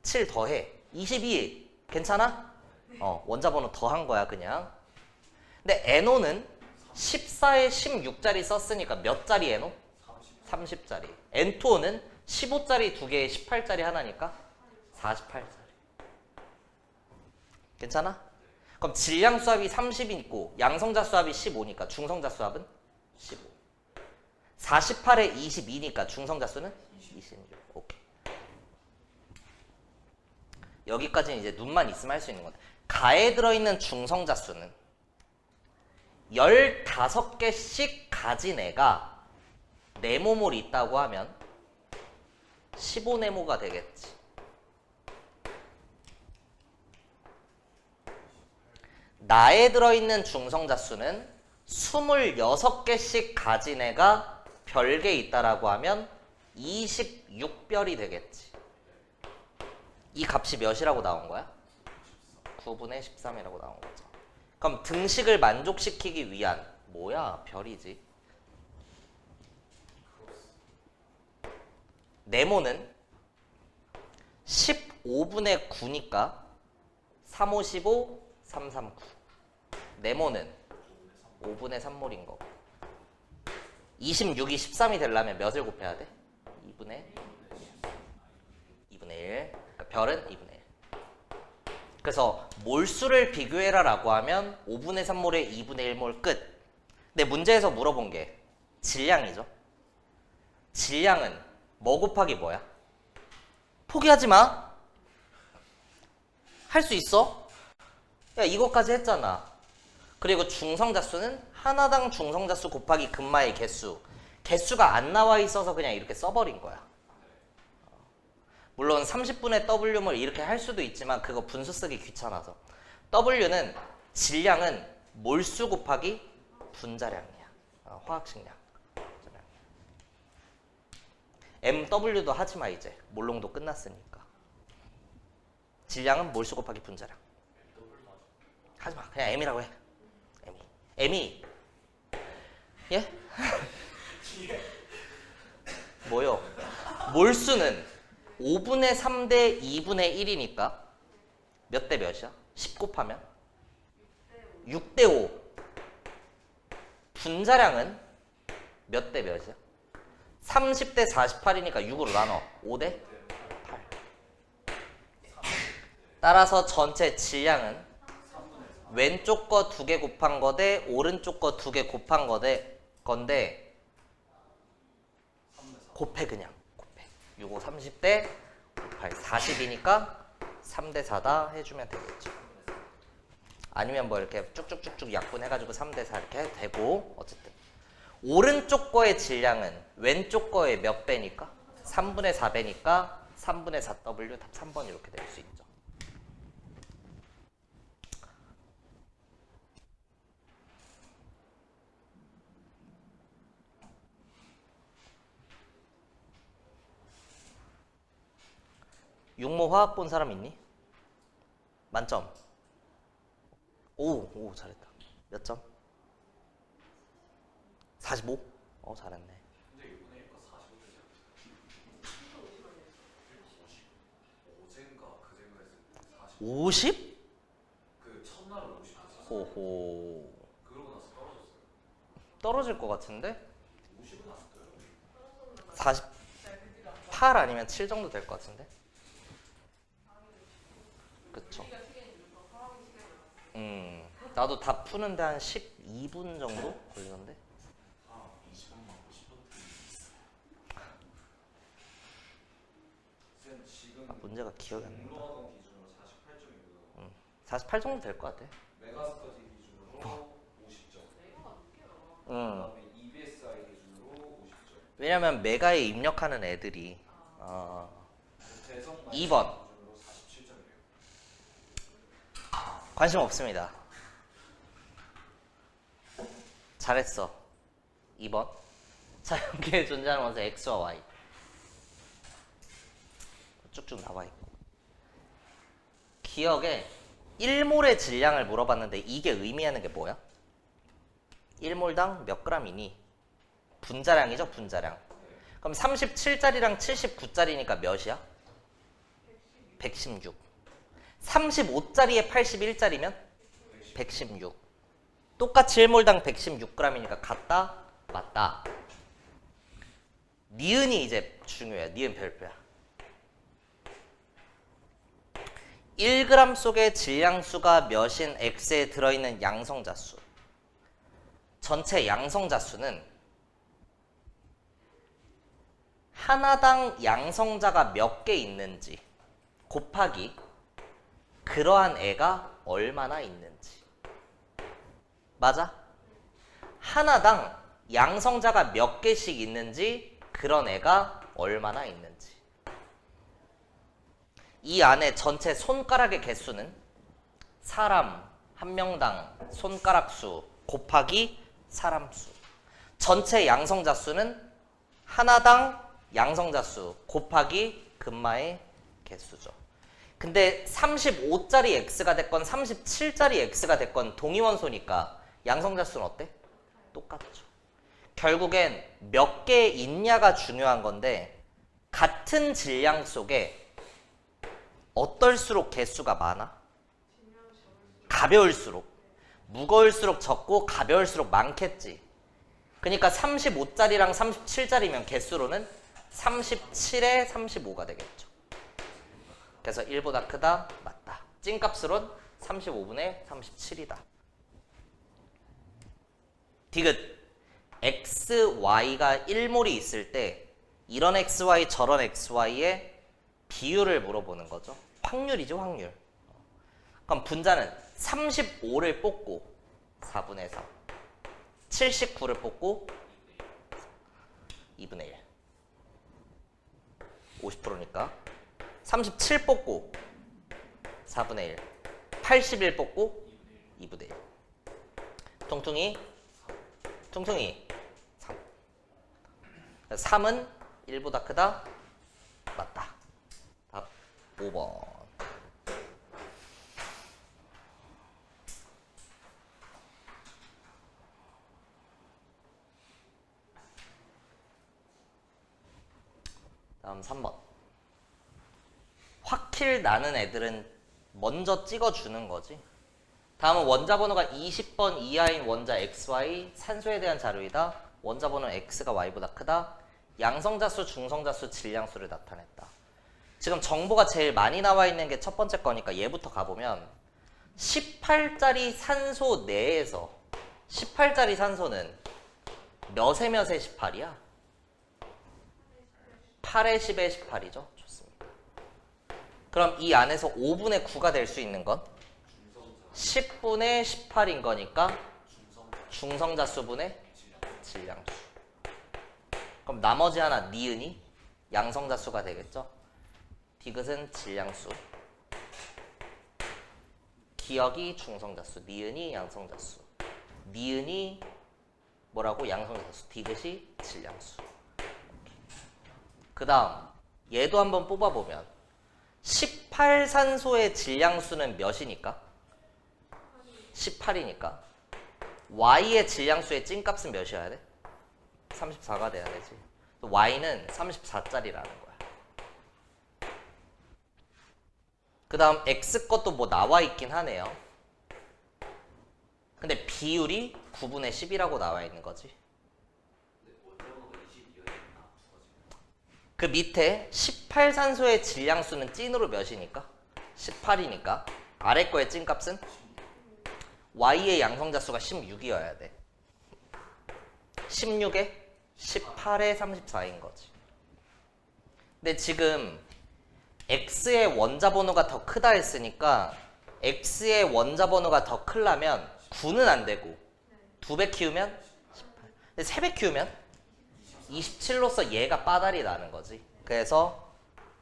7 더해 22. 괜찮아? 원자번호 더한 거야 그냥. 근데 NO는 14에 16짜리 썼으니까 몇 짜리 NO? 30짜리. N2O는 15짜리 2개에 18짜리 하나니까 48짜리. 괜찮아? 그럼 질량 수합이 30이 있고 양성자 수합이 15니까 중성자 수합은 15. 48에 22니까 중성자 수는 26. 오케이. 여기까지는 이제 눈만 있으면 할 수 있는 건데 가에 들어있는 중성자 수는 15개씩 가진 애가 네모몰이 있다고 하면 15네모가 되겠지. 나에 들어있는 중성자수는 26개씩 가진 애가 별개 있다라고 하면 26별이 되겠지. 이 값이 몇이라고 나온 거야? 9분의 13이라고 나온 거죠. 그럼 등식을 만족시키기 위한 뭐야? 별이지. 네모는 15분의 9니까 3, 5, 15, 3, 3, 9. 네모는 5분의 3몰인 거고 26이 13이 되려면 몇을 곱해야 돼? 2분의 1. 그러니까 별은 2분의 1. 그래서 몰수를 비교해라 라고 하면 5분의 3몰에 2분의 1몰 끝. 근데 문제에서 물어본 게 질량이죠. 질량은 뭐 곱하기 뭐야? 포기하지 마. 할 수 있어? 야, 이것까지 했잖아. 그리고 중성자수는 하나당 중성자수 곱하기 근마의 개수. 개수가 안 나와 있어서 그냥 이렇게 써버린 거야. 물론 30분의 W물 이렇게 할 수도 있지만 그거 분수 쓰기 귀찮아서. W는 질량은 몰수 곱하기 분자량이야. 화학식량. MW도 하지마 이제. 몰롱도 끝났으니까. 질량은 몰수 곱하기 분자량. 하지마. 그냥 M이라고 해. M이 예? 뭐요? 몰수는 5분의 3대 2분의 1이니까 몇 대 몇이야? 10 곱하면? 6대 5. 분자량은 몇 대 몇이야? 30대 48이니까 6으로 나눠. 5대 8. 따라서 전체 질량은 왼쪽 거 2개 곱한 거 대 오른쪽 거 2개 곱한 건데 곱해 그냥. 곱해. 6, 5, 30대 8, 40이니까 3대 4다 해주면 되겠죠. 아니면 뭐 이렇게 쭉쭉쭉쭉 약분해가지고 3대 4 이렇게 해도 되고 어쨌든 오른쪽 거의 질량은 왼쪽 거의 몇 배니까? 3분의 4배니까 3분의 4W 답 3번 이렇게 될 수 있죠. 육모 화학 본 사람 있니? 만점. 오 잘했다. 몇 점? 45? 잘했네. 근데 이번에 이거 45점. 어젠가 그젠가 했을 때 40. 50? 그 첫날은 50. 호호. 그러고 나서 떨어졌어요. 떨어질 것 같은데? 50은 났어요. 48 아니면 7 정도 될 것 같은데? 그쵸. 나도 다 푸는데 한 12분 정도 걸리던데? 20분 맞고 10분 쌤 지금 문제가 기억이 안 난다. 공로학원 기준으로 48점이고요. 48 정도 될 것 같아. 메가스터디 기준으로 50점. 응. 그다음에 EBSI 기준으로 50점. 왜냐면 메가에 입력하는 애들이 대성 2번. 기준으로 47점이에요. 관심 없습니다. 잘했어. 2번. 자연계에 존재하는 원소 X와 Y. 쭉쭉 나와 있고. 기억에 1몰의 질량을 물어봤는데 이게 의미하는 게 뭐야? 1몰당 몇 g이니? 분자량이죠, 분자량. 그럼 37짜리랑 79짜리니까 몇이야? 116. 35짜리에 81짜리면 116. 똑같이 1몰당 116g이니까 같다? 맞다. 니은이 이제 중요해. 니은 별표야. 1g 속의 질량수가 몇인 X에 들어있는 양성자수. 전체 양성자수는 하나당 양성자가 몇 개 있는지 곱하기 그러한 애가 얼마나 있는지. 맞아? 하나당 양성자가 몇 개씩 있는지 그런 애가 얼마나 있는지. 이 안에 전체 손가락의 개수는 사람 한 명당 손가락 수 곱하기 사람 수. 전체 양성자 수는 하나당 양성자 수 곱하기 금마의 개수죠. 근데 35짜리 X가 됐건 37짜리 X가 됐건 동위원소니까 양성자 수는 어때? 똑같죠. 결국엔 몇 개 있냐가 중요한 건데 같은 질량 속에 어떨수록 개수가 많아? 가벼울수록. 무거울수록 적고 가벼울수록 많겠지. 그러니까 35짜리랑 37짜리면 개수로는 37에 35가 되겠죠. 그래서 1보다 크다? 맞다. 찐값으론 35분의 37이다. 디귿. XY가 1몰이 있을 때 이런 XY 저런 XY의 비율을 물어보는 거죠. 확률이죠, 확률. 그럼 분자는 35를 뽑고 4분의 3, 79를 뽑고 2분의 1. 50%니까 37 뽑고 4분의 1. 81 뽑고 2분의 1. 퉁퉁이 3. 3은 1보다 크다? 맞다. 답 5번. 다음 3번. 확킬 나는 애들은 먼저 찍어주는 거지. 다음은 원자 번호가 20번 이하인 원자 XY 산소에 대한 자료이다. 원자 번호는 X가 Y보다 크다. 양성자수, 중성자수, 질량수를 나타냈다. 지금 정보가 제일 많이 나와 있는 게 첫 번째 거니까 얘부터 가보면 18짜리 산소 내에서 18짜리 산소는 몇에 몇에 18이야? 8에 10에 18이죠. 좋습니다. 그럼 이 안에서 5분의 9가 될 수 있는 건 10분의 18인 거니까 중성자수분의 질량수. 그럼 나머지 하나 니은이 양성자수가 되겠죠. 디귿은 질량수, 기억이 중성자수, 니은이 양성자수, 니은이 뭐라고? 양성자수, 디귿이 질량수. 그 다음 얘도 한번 뽑아보면 18산소의 질량수는 몇이니까? 18이니까 Y의 질량수의 찐값은 몇이어야 돼? 34가 돼야 되지. Y는 34짜리라는 거야. 그 다음 X 것도 뭐 나와 있긴 하네요. 근데 비율이 9분의 10이라고 나와 있는 거지. 그 밑에 18산소의 질량수는 찐으로 몇이니까? 18이니까 아래 거의 찐값은? Y의 양성자수가 16이어야 돼. 16에 18에 34인 거지. 근데 지금 X의 원자 번호가 더 크다 했으니까 X의 원자 번호가 더 크려면 9는 안 되고 2배 키우면 18. 근데 3배 키우면 27로서 얘가 빠달이 나는 거지. 그래서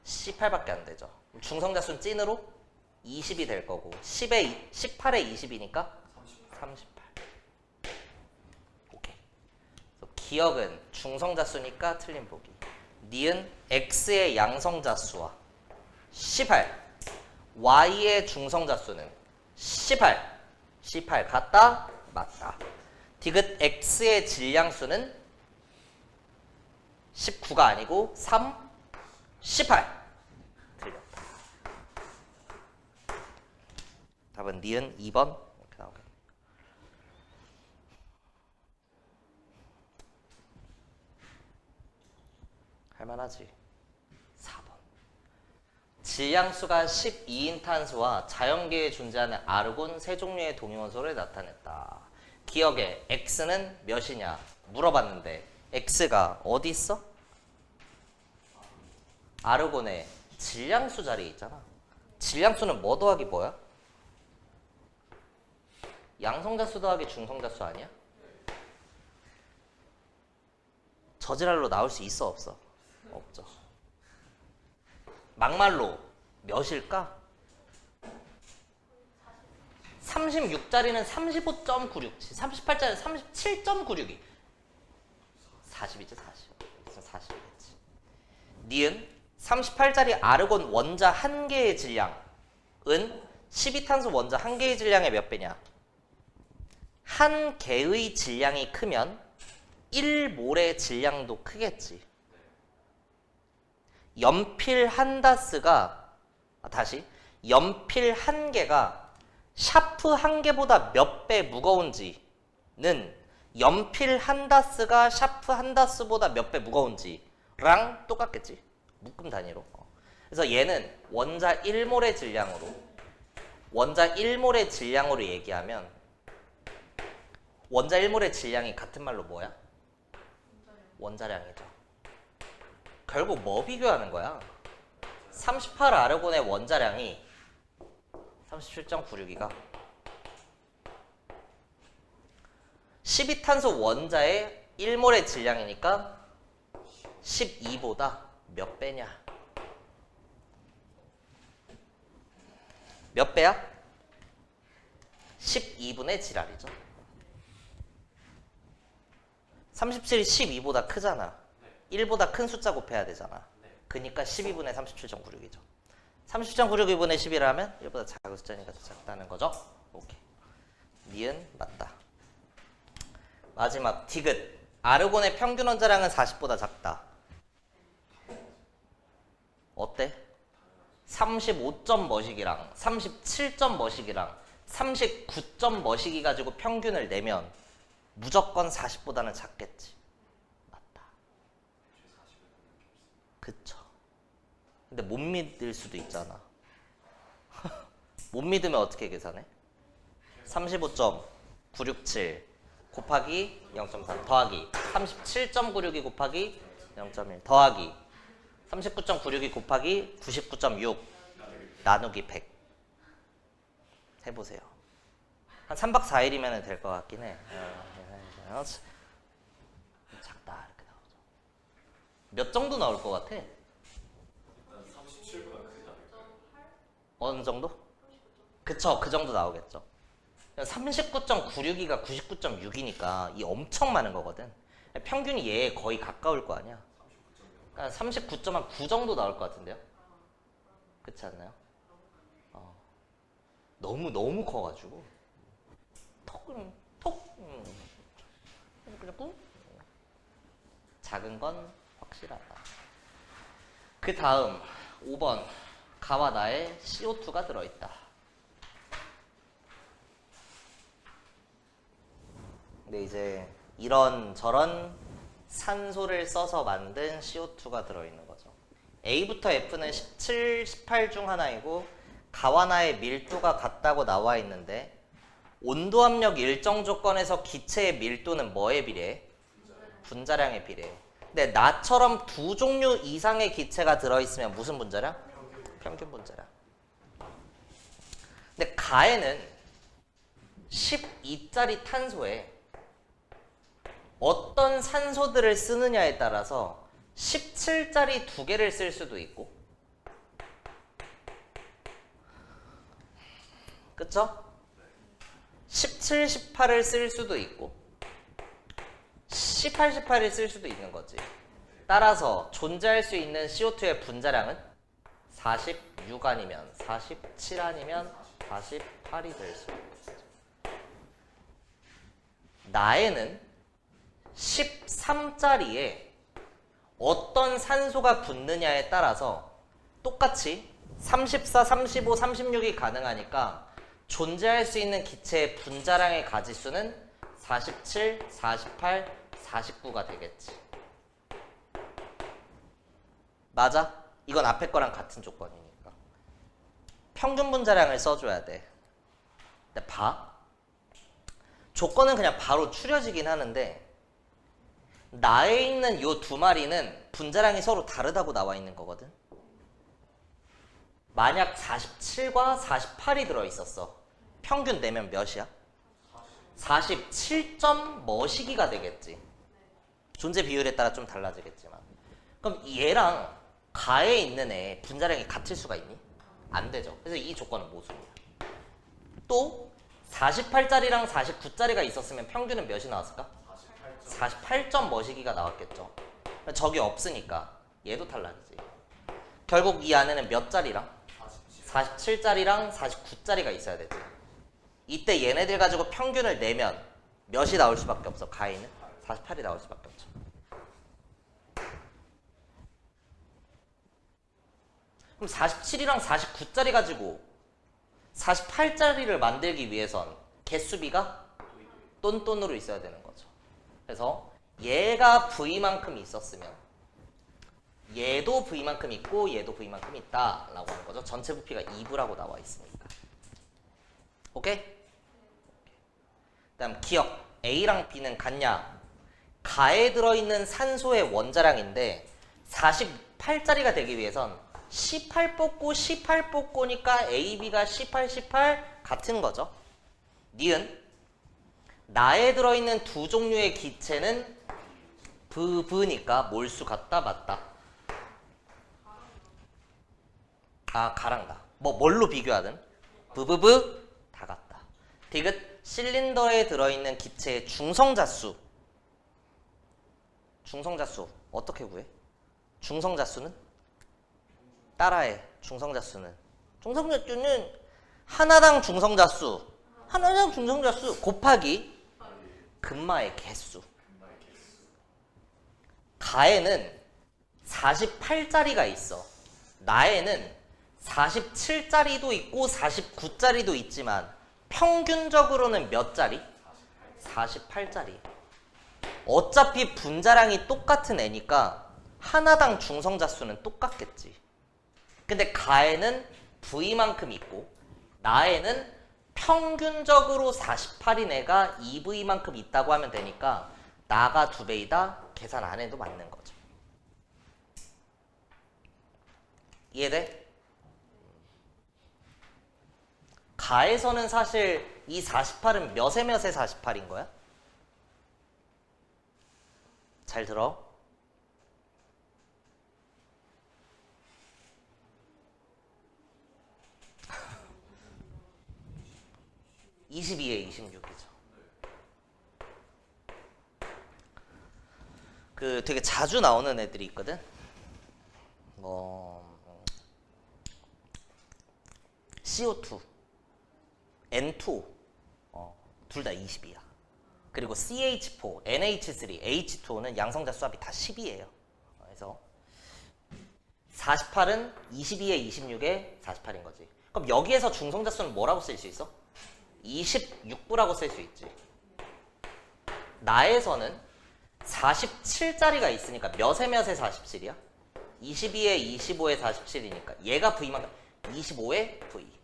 18밖에 안 되죠. 중성자수는 찐으로 20이 될 거고 18에 20이니까 38. 오케이. 그래서 기억은 중성자수니까 틀린 보기. 니은 X의 양성자수와 18, Y의 중성자수는 18 같다? 맞다. 디귿 X의 질량수는 19가 아니고 3, 18. 틀렸다. 답은 니은 2번 이렇게 나오겠네. 할만하지. 4번. 질량수가 12인 탄소와 자연계에 존재하는 아르곤 세 종류의 동위원소를 나타냈다. 기억에 X는 몇이냐 물어봤는데 X가 어디 있어? 아르곤의 질량수 자리에 있잖아. 질량수는 뭐 더하기 뭐야? 양성자수 더하기 중성자수 아니야? 저지랄로 나올 수 있어 없어? 없죠. 막말로 몇일까? 36짜리는 35.96, 38짜리는 37.96이 40이지 40이겠지. 니은 38짜리 아르곤 원자 한 개의 질량은 12탄소 원자 한 개의 질량의 몇 배냐? 한 개의 질량이 크면 1몰의 질량도 크겠지. 연필 한 다스가 연필 한 개가 샤프 한 개보다 몇 배 무거운지는 연필 한 다스가 샤프 한 다스보다 몇 배 무거운지랑 똑같겠지. 묶음 단위로. 그래서 얘는 원자 1몰의 질량으로 얘기하면 원자 1몰의 질량이 같은 말로 뭐야? 원자량이죠. 결국 뭐 비교하는 거야? 38 아르곤의 원자량이 37.96이가 12탄소 원자의 1몰의 질량이니까 12보다 몇 배냐? 몇 배야? 12분의 지랄이죠. 37이 12보다 크잖아. 1보다 큰 숫자 곱해야 되잖아. 그러니까 12분의 37.96이죠. 37.96분의 11이라면 1보다 작은 숫자니까 더 작다는 거죠. 오케이. 니은 맞다. 마지막 디귿. 아르곤의 평균 원자량은 40보다 작다. 어때? 35점 머시기랑 37점 머시기랑 39점 머시기 가지고 평균을 내면 무조건 40보다는 작겠지. 맞다. 그쵸. 근데 못 믿을 수도 있잖아. 못 믿으면 어떻게 계산해? 35.967 곱하기 0.3 더하기 37.962 곱하기 0.1 더하기 39.962 곱하기 99.6 나누기 100 해보세요. 한 3박 4일이면 될 것 같긴 해. 작다 이렇게 나오죠. 몇 정도 나올 것 같아? 37보다 크다. 어느 정도? 그쵸, 그 정도 나오겠죠. 39.96이가 99.6이니까 이 엄청 많은 거거든. 평균이 얘에 거의 가까울 거 아니야. 그러니까 39.9 정도 나올 것 같은데요? 그렇지 않나요? 너무 커가지고 톡 그냥 작은 건 확실하다. 그 다음 5번 가와 나에 CO2가 들어있다. 근데 이제 이런 저런 산소를 써서 만든 CO2가 들어있는 거죠. A부터 F는 17, 18 중 하나이고 가와나의 밀도가 같다고 나와 있는데 온도 압력 일정 조건에서 기체의 밀도는 뭐에 비례해? 분자량에 비례해. 근데 나처럼 두 종류 이상의 기체가 들어있으면 무슨 분자량? 평균 분자량. 근데 가에는 12짜리 탄소에 어떤 산소들을 쓰느냐에 따라서 17짜리 두 개를 쓸 수도 있고, 그쵸? 17, 18을 쓸 수도 있고 18, 18을 쓸 수도 있는 거지. 따라서 존재할 수 있는 CO2의 분자량은 46 아니면 47 아니면 48이 될 수 있겠죠. 나에는 13짜리에 어떤 산소가 붙느냐에 따라서 똑같이 34, 35, 36이 가능하니까 존재할 수 있는 기체의 분자량의 가지수는 47, 48, 49가 되겠지. 맞아? 이건 앞에 거랑 같은 조건이니까. 평균 분자량을 써줘야 돼. 근데 봐. 조건은 그냥 바로 추려지긴 하는데 나에 있는 요 두 마리는 분자량이 서로 다르다고 나와 있는 거거든. 만약 47과 48이 들어있었어. 평균 내면 몇이야? 47점 머시기가 되겠지. 존재 비율에 따라 좀 달라지겠지만. 그럼 얘랑 가에 있는 애 분자량이 같을 수가 있니? 안 되죠. 그래서 이 조건은 모순이야. 또 48짜리랑 49짜리가 있었으면 평균은 몇이 나왔을까? 48점 머시기가 나왔겠죠. 저기 없으니까 얘도 탈락이지. 결국 이 안에는 몇 짜리랑? 47짜리랑 49짜리가 있어야 되지. 이때 얘네들 가지고 평균을 내면 몇이 나올 수밖에 없어. 가에는 48이 나올 수밖에 없죠. 그럼 47이랑 49짜리 가지고 48짜리를 만들기 위해선 개수비가 똔똔으로 있어야 되는 거죠. 그래서 얘가 V만큼 있었으면 얘도 V만큼 있고 얘도 V만큼 있다 라고 하는 거죠. 전체 부피가 2부라고 나와 있으니까. 오케이? 다음 기억. A랑 B는 같냐? 가에 들어있는 산소의 원자량인데 48짜리가 되기 위해선 18 뽑고 18 뽑고니까 A, B가 18, 18 같은 거죠. 니은 나에 들어있는 두 종류의 기체는 브니까 몰수 같다 맞다. 아 가랑 다. 뭐 뭘로 비교하든 브브브 다 같다. 디귿 실린더에 들어있는 기체의 중성자수. 중성자수 어떻게 구해? 중성자수는? 따라해. 중성자수는 하나당 중성자수 곱하기 금마의 개수. 가에는 48짜리가 있어. 나에는 47짜리도 있고 49짜리도 있지만 평균적으로는 몇 짜리? 48짜리. 어차피 분자량이 똑같은 애니까 하나당 중성자수는 똑같겠지. 근데 가에는 V만큼 있고 나에는 평균적으로 48인 애가 2V만큼 있다고 하면 되니까 나가 2배이다. 계산 안 해도 맞는 거죠. 이해돼? 가에서는 사실 이 48은 몇에 몇에 48인 거야? 잘 들어. (22에 26이죠) 그 되게 자주 나오는 애들이 있거든. CO2, N2, 둘 다 20이야. 그리고 CH4, NH3, H2는 양성자 수합이 다 10이에요. 그래서 48은 22에 26에 48인 거지. 그럼 여기에서 중성자 수는 뭐라고 쓸 수 있어? 26부라고 쓸 수 있지. 나에서는 47짜리가 있으니까 몇에 몇에 47이야? 22에 25에 47이니까 얘가 V만큼 25에 V.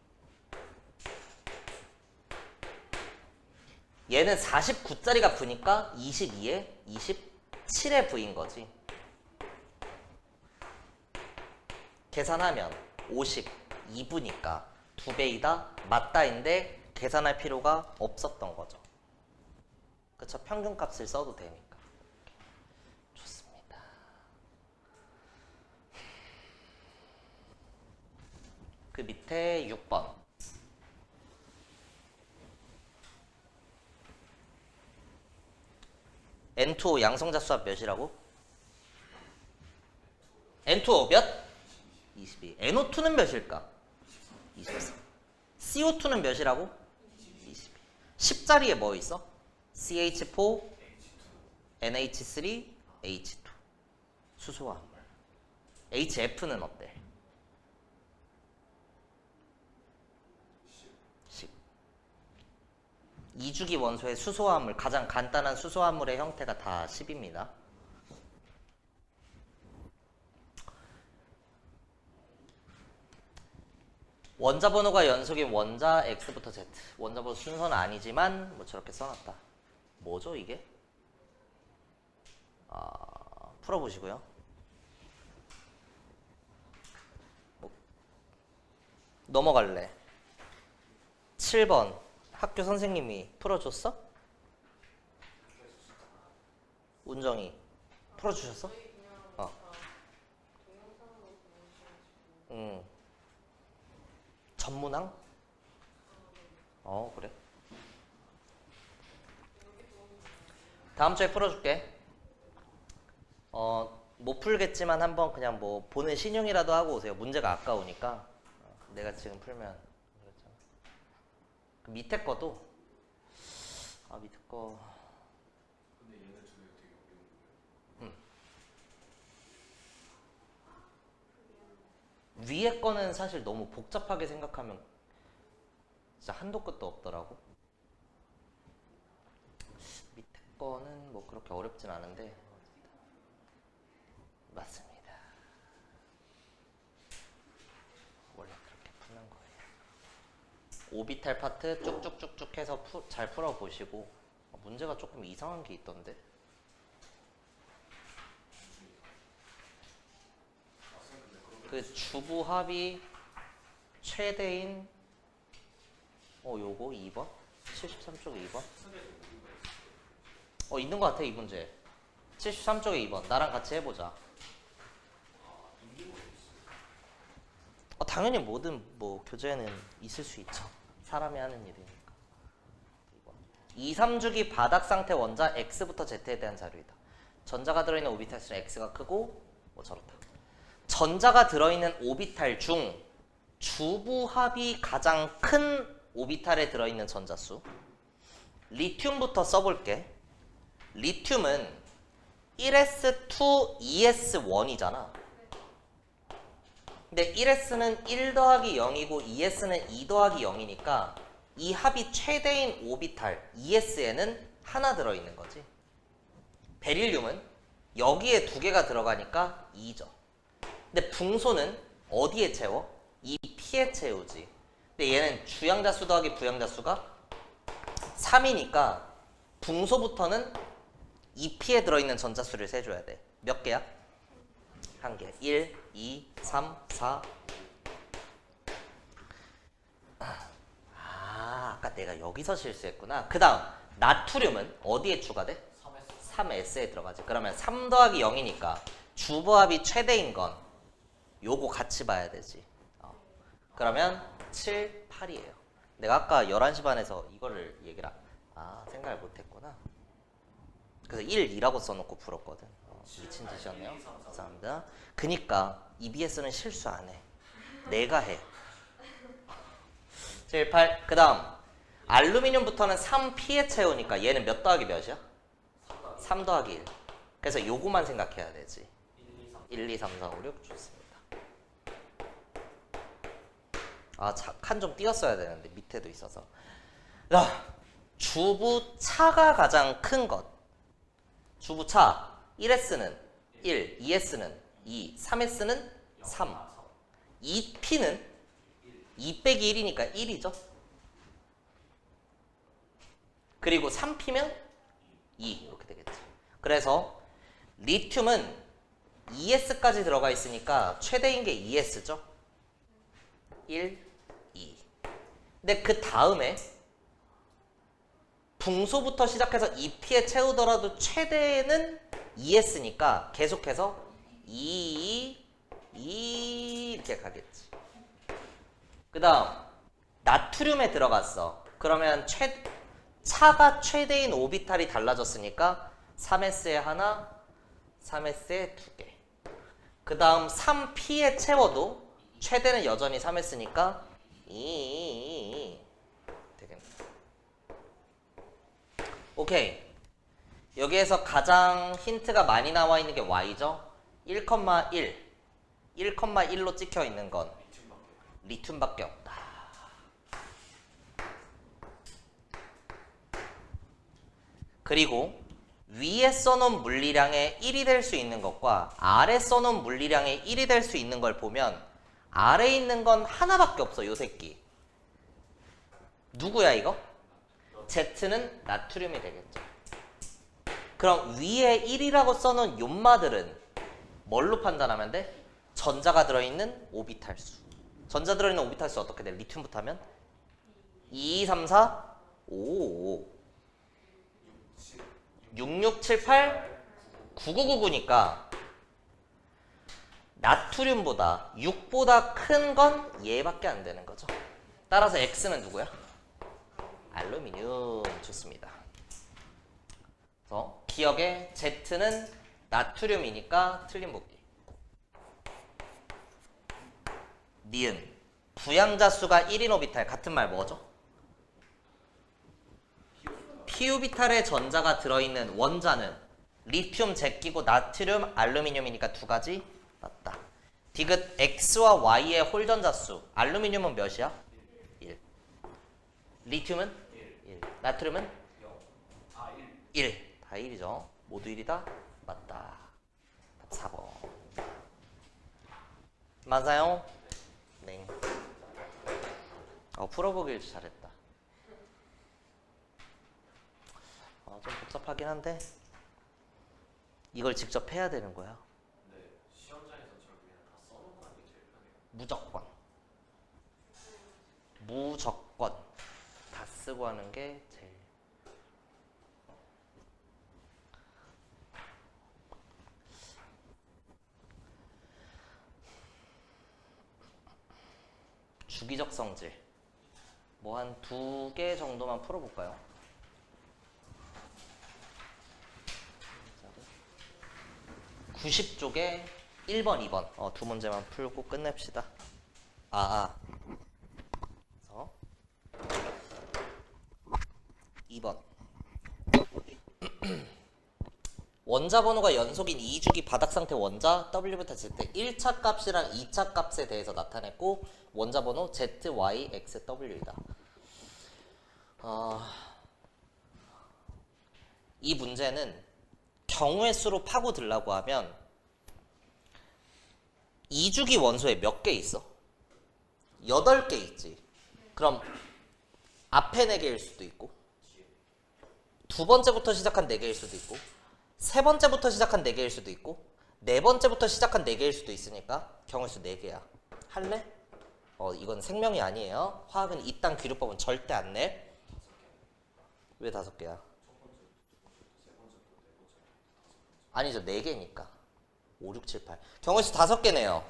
얘는 49짜리가 V니까 22에 27에 V인 거지. 계산하면 52부니까 2배이다 맞다인데 계산할 필요가 없었던 거죠. 그쵸? 평균값을 써도 되니까. 좋습니다. 그 밑에 6번. N2O 양성자 수합 몇이라고? N2O 몇? 22. NO2는 몇일까? 24. CO2는 몇이라고? 22. 10자리에 뭐 있어? CH4, NH3, H2. 수소화합물. HF는 어때? 10. 2주기 원소의 수소화합물, 가장 간단한 수소화합물의 형태가 다 10입니다. 원자 번호가 연속인 원자 X부터 Z. 원자 번호 순서는 아니지만 뭐 저렇게 써놨다. 뭐죠 이게? 풀어보시고요. 넘어갈래. 7번 학교 선생님이 풀어줬어? 운정이 풀어주셨어? 전문항? 그래. 다음 주에 풀어줄게. 못 풀겠지만 한번 그냥 뭐 보는 신용이라도 하고 오세요. 문제가 아까우니까. 내가 지금 풀면 그렇잖아. 그 밑에 거도 밑에 거. 근데 얘네 두 개 되게 어려운 거예요. 위에 거는 사실 너무 복잡하게 생각하면 진짜 한도 끝도 없더라고. 밑에 거는 뭐 그렇게 어렵진 않은데 맞습니다. 원래 그렇게 푸는 거예요. 오비탈 파트 쭉쭉쭉쭉 해서 잘 풀어보시고. 문제가 조금 이상한 게 있던데. 그 주부 합이 최대인 요거 2번? 73쪽에 2번? 있는 것 같아 이 문제. 73쪽에 2번 나랑 같이 해보자. 당연히 모든 뭐 교재에는 있을 수 있죠. 사람이 하는 일이니까. 2, 3주기 바닥 상태 원자 X부터 Z에 대한 자료이다. 전자가 들어있는 오비탈 수는 X가 크고 뭐 저렇다. 전자가 들어있는 오비탈 중 주부합이 가장 큰 오비탈에 들어있는 전자수. 리튬부터 써볼게. 리튬은 1s2, 2s1이잖아. 근데 1s는 1 더하기 0이고 2s는 2 더하기 0이니까 이 합이 최대인 오비탈 2s에는 하나 들어있는 거지. 베릴륨은 여기에 두 개가 들어가니까 2죠. 근데 붕소는 어디에 채워? 이 P에 채우지. 근데 얘는 주양자수 더하기 부양자수가 3이니까 붕소부터는 이 P에 들어있는 전자수를 세줘야 돼. 몇 개야? 한 개. 1, 2, 3, 4. 아까 내가 여기서 실수했구나. 그 다음 나트륨은 어디에 추가돼? 3S에 들어가지. 그러면 3 더하기 0이니까 주부합이 최대인 건 요거 같이 봐야 되지. 그러면 7, 8이에요. 내가 아까 11시 반에서 이거를 생각을 못했구나. 그래서 1, 2라고 써놓고 풀었거든. 미친 짓이었네요. 감사합니다. 그니까 EBS는 실수 안 해. 내가 해. 7, 8. 그 다음 알루미늄부터는 3P에 채우니까 얘는 몇 더하기 몇이야? 3 더하기 1. 그래서 요거만 생각해야 되지. 1, 2, 3, 4, 5, 6 좋습니다. 칸 좀 띄었어야 되는데 밑에도 있어서. 자, 주부차가 가장 큰 것. 주부차 1S는 1, 2S는 2, 3S는 3. 2P는 2 빼기 1이니까 1이죠. 그리고 3P면 2 이렇게 되겠지. 그래서 리튬은 2S까지 들어가 있으니까 최대인 게 2S죠. 1, 2. 근데 그 다음에 붕소부터 시작해서 2P에 채우더라도 최대는 2S니까 계속해서 2, 2 이렇게 가겠지. 그 다음 나트륨에 들어갔어. 그러면 차가 최대인 오비탈이 달라졌으니까 3S에 하나, 3S에 두 개. 그 다음 3P에 채워도 최대는 여전히 3S니까 2 되겠네. 오케이. 여기에서 가장 힌트가 많이 나와 있는 게 Y죠. 1,1 1,1로 찍혀 있는 건 리튬밖에 없다. 그리고 위에 써놓은 물리량의 1이 될 수 있는 것과 아래 써놓은 물리량의 1이 될 수 있는 걸 보면 아래에 있는 건 하나밖에 없어. 요 새끼 누구야 이거? Z는 나트륨이 되겠죠. 그럼 위에 1이라고 써놓은 욤마들은 뭘로 판단하면 돼? 전자가 들어있는 오비탈 수. 전자 들어있는 오비탈 수 어떻게 돼? 리튬부터 하면 2, 3, 4, 5, 6, 6, 7, 8, 9, 9, 9, 9니까 나트륨보다 6보다 큰 건 얘밖에 안 되는 거죠. 따라서 X는 누구야? 알루미늄. 좋습니다. 그래서 기억에 Z는 나트륨이니까 틀린 복귀. 니은 부양자수가 1인 오비탈 같은 말 뭐죠? P오비탈에 전자가 들어있는 원자는 리튬 제끼고 나트륨 알루미늄이니까 두 가지 맞다. 디귿 X와 Y의 홀전자수. 알루미늄은 몇이야? 1. 리튬은? 1. 나트륨은? 1. 다 1이죠. 모두 1이다? 맞다. 답 4번. 맞아요? 네. 풀어보길 잘했다. 좀 복잡하긴 한데 이걸 직접 해야 되는 거야. 네, 시험장에서 저 그냥 다 써놓고 하는 게 제일 편해요. 무조건 다 쓰고 하는 게 제일. 주기적 성질 뭐 한 2개 정도만 풀어볼까요? 90쪽에 1번, 2번 2문제만 풀고 끝냅시다. 그래서 2번 원자 번호가 연속인 2주기 바닥 상태 원자 W부터 Z 1차 값이랑 2차 값에 대해서 나타냈고 원자 번호 Z, Y, X, W이다. 이 문제는 경우의 수로 파고들라고 하면 2주기 원소에 몇 개 있어? 8개 있지. 그럼 앞에 4개일 수도 있고 두 번째부터 시작한 4개일 수도 있고 세 번째부터 시작한 4개일 수도 있고 네 번째부터 시작한 4개일 수도 있으니까 경우의 수 4개야. 할래? 이건 생명이 아니에요. 화학은 이딴 귀류법은 절대 안 내. 왜 5개야? 아니죠. 4개니까 5, 6, 7, 8 경우의 수 5개네요.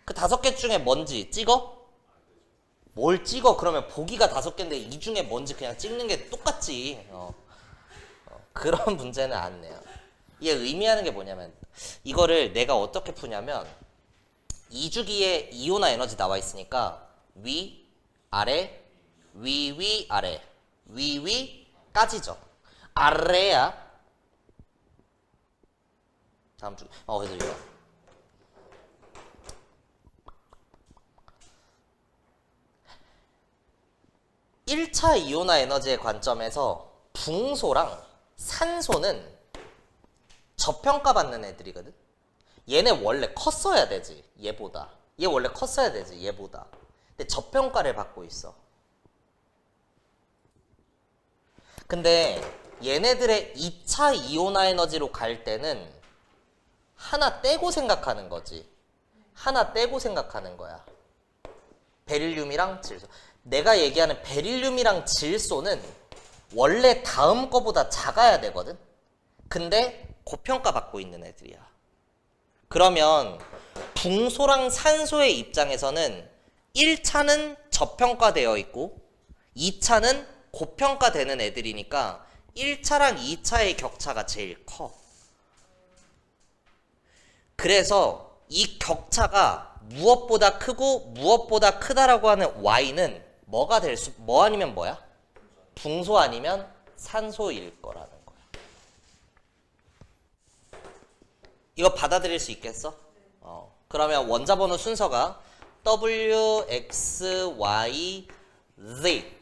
그 5개 중에 뭔지 찍어? 뭘 찍어? 그러면 보기가 5개인데 이 중에 뭔지 그냥 찍는 게 똑같지. 그런 문제는 안 내요. 이게 의미하는 게 뭐냐면 이거를 내가 어떻게 푸냐면 2주기에 이온화 에너지 나와 있으니까 위, 아래, 위, 아래, 위까지죠. 아래야. 다음 주 그래서 이거 1차 이온화 에너지의 관점에서 붕소랑 산소는 저평가받는 애들이거든. 얘네 원래 컸어야 되지. 얘보다. 얘 원래 컸어야 되지. 얘보다. 근데 저평가를 받고 있어. 근데 얘네들의 2차 이온화 에너지로 갈 때는 하나 떼고 생각하는 거지. 하나 떼고 생각하는 거야. 베릴륨이랑 질소. 내가 얘기하는 베릴륨이랑 질소는 원래 다음 거보다 작아야 되거든. 근데 고평가 받고 있는 애들이야. 그러면 붕소랑 산소의 입장에서는 1차는 저평가되어 있고 2차는 고평가되는 애들이니까 1차랑 2차의 격차가 제일 커. 그래서 이 격차가 무엇보다 크고 무엇보다 크다라고 하는 Y는 뭐가 될 수, 뭐 아니면 뭐야? 붕소 아니면 산소일 거라는 거야. 이거 받아들일 수 있겠어? 그러면 원자 번호 순서가 W, X, Y, Z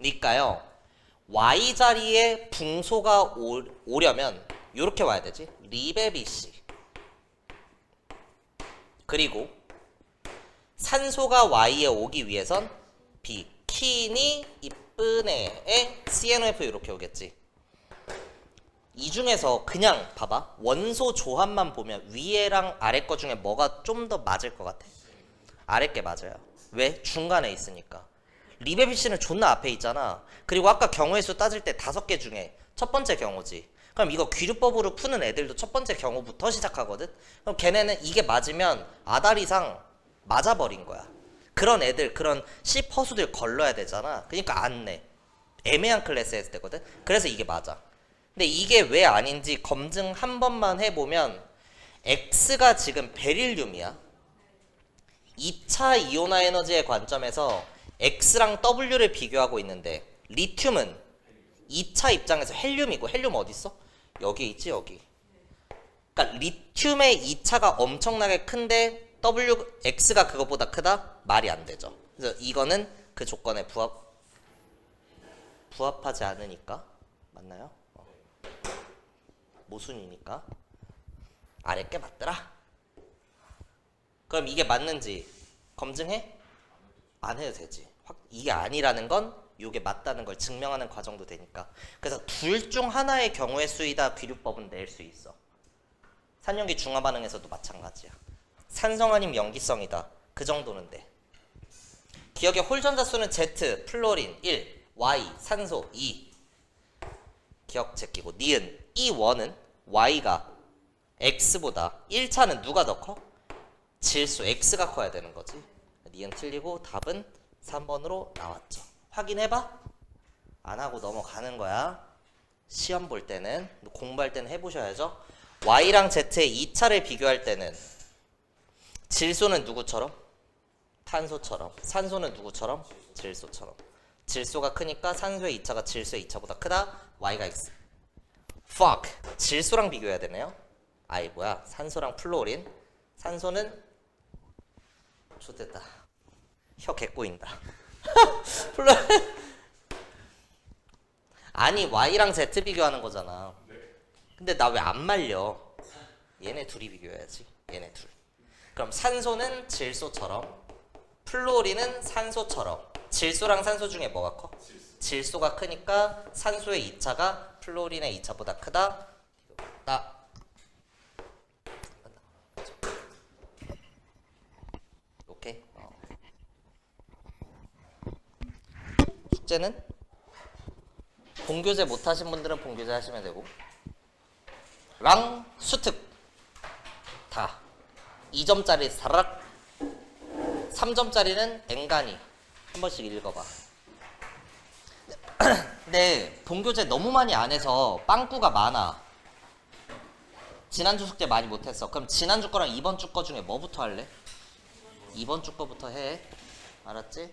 니까요. Y 자리에 붕소가 오려면 이렇게 와야 되지. 리베비씨. 그리고 산소가 Y에 오기 위해선 비키니 이쁘네에 CNOF 이렇게 오겠지. 이 중에서 그냥 봐봐. 원소 조합만 보면 위에랑 아래 거 중에 뭐가 좀 더 맞을 것 같아? 아래 게 맞아요. 왜? 중간에 있으니까. 리베비씨는 존나 앞에 있잖아. 그리고 아까 경우의 수 따질 때 5개 중에 첫 번째 경우지. 그럼 이거 귀류법으로 푸는 애들도 첫 번째 경우부터 시작하거든? 그럼 걔네는 이게 맞으면 아다리상 맞아버린 거야. 그런 애들, 그런 C퍼수들 걸러야 되잖아. 그러니까 안 내. 애매한 클래스 했을 때거든? 그래서 이게 맞아. 근데 이게 왜 아닌지 검증 한 번만 해보면 X가 지금 베릴륨이야. 2차 이온화 에너지의 관점에서 X랑 W를 비교하고 있는데 리튬은 2차 입장에서 헬륨이고 헬륨 어디 있어? 여기 있지 여기. 그러니까 리튬의 2차가 엄청나게 큰데 X가 그것보다 크다? 말이 안 되죠. 그래서 이거는 그 조건에 부합하지 않으니까 맞나요? 모순이니까 아래 게 맞더라. 그럼 이게 맞는지 검증해? 안 해도 되지. 이게 아니라는 건 이게 맞다는 걸 증명하는 과정도 되니까. 그래서 둘 중 하나의 경우의 수이다 귀류법은 낼 수 있어. 산염기 중화 반응에서도 마찬가지야. 산성 아님 염기성이다. 그 정도는 돼. 기억의 홀전자 수는 Z, 플로린 1, Y, 산소 2. 기억 제끼고 니은 이 원은 Y가 X보다 1차는 누가 더 커? 질소 X가 커야 되는 거지. 니은 틀리고 답은 3번으로 나왔죠. 확인해봐. 안 하고 넘어가는 거야. 시험 볼 때는, 공부할 때는 해보셔야죠. Y랑 Z의 2차를 비교할 때는 질소는 누구처럼? 탄소처럼. 산소는 누구처럼? 질소처럼. 질소가 크니까 산소의 2차가 질소의 2차보다 크다. Y가 X. Fuck. 질소랑 비교해야 되네요. 아이 뭐야. 산소랑 플로린. 산소는 좋됐다. 혀 개꼬인다. 아니 Y랑 Z 비교하는 거잖아. 근데 나 왜 안 말려? 얘네 둘이 비교해야지. 얘네 둘. 그럼 산소는 질소처럼, 플로린은 산소처럼. 질소랑 산소 중에 뭐가 커? 질소가 크니까 산소의 2차가 플로린의 2차보다 크다. 나 오케이. 숙제는 본교재 못하신 분들은 본교재 하시면 되고, 랑 수특 다 2점짜리 사락, 3점짜리는 앵간히 한 번씩 읽어봐. 근데 본교재 너무 많이 안 해서 빵꾸가 많아. 지난주 숙제 많이 못했어. 그럼 지난주 거랑 이번 주 거 중에 뭐부터 할래? 이번 주 거부터 해. 알았지?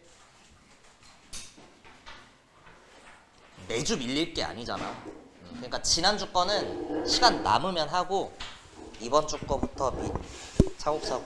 매주 밀릴 게 아니잖아. 그러니까 지난주 거는 시간 남으면 하고 이번 주 거부터 차곡차곡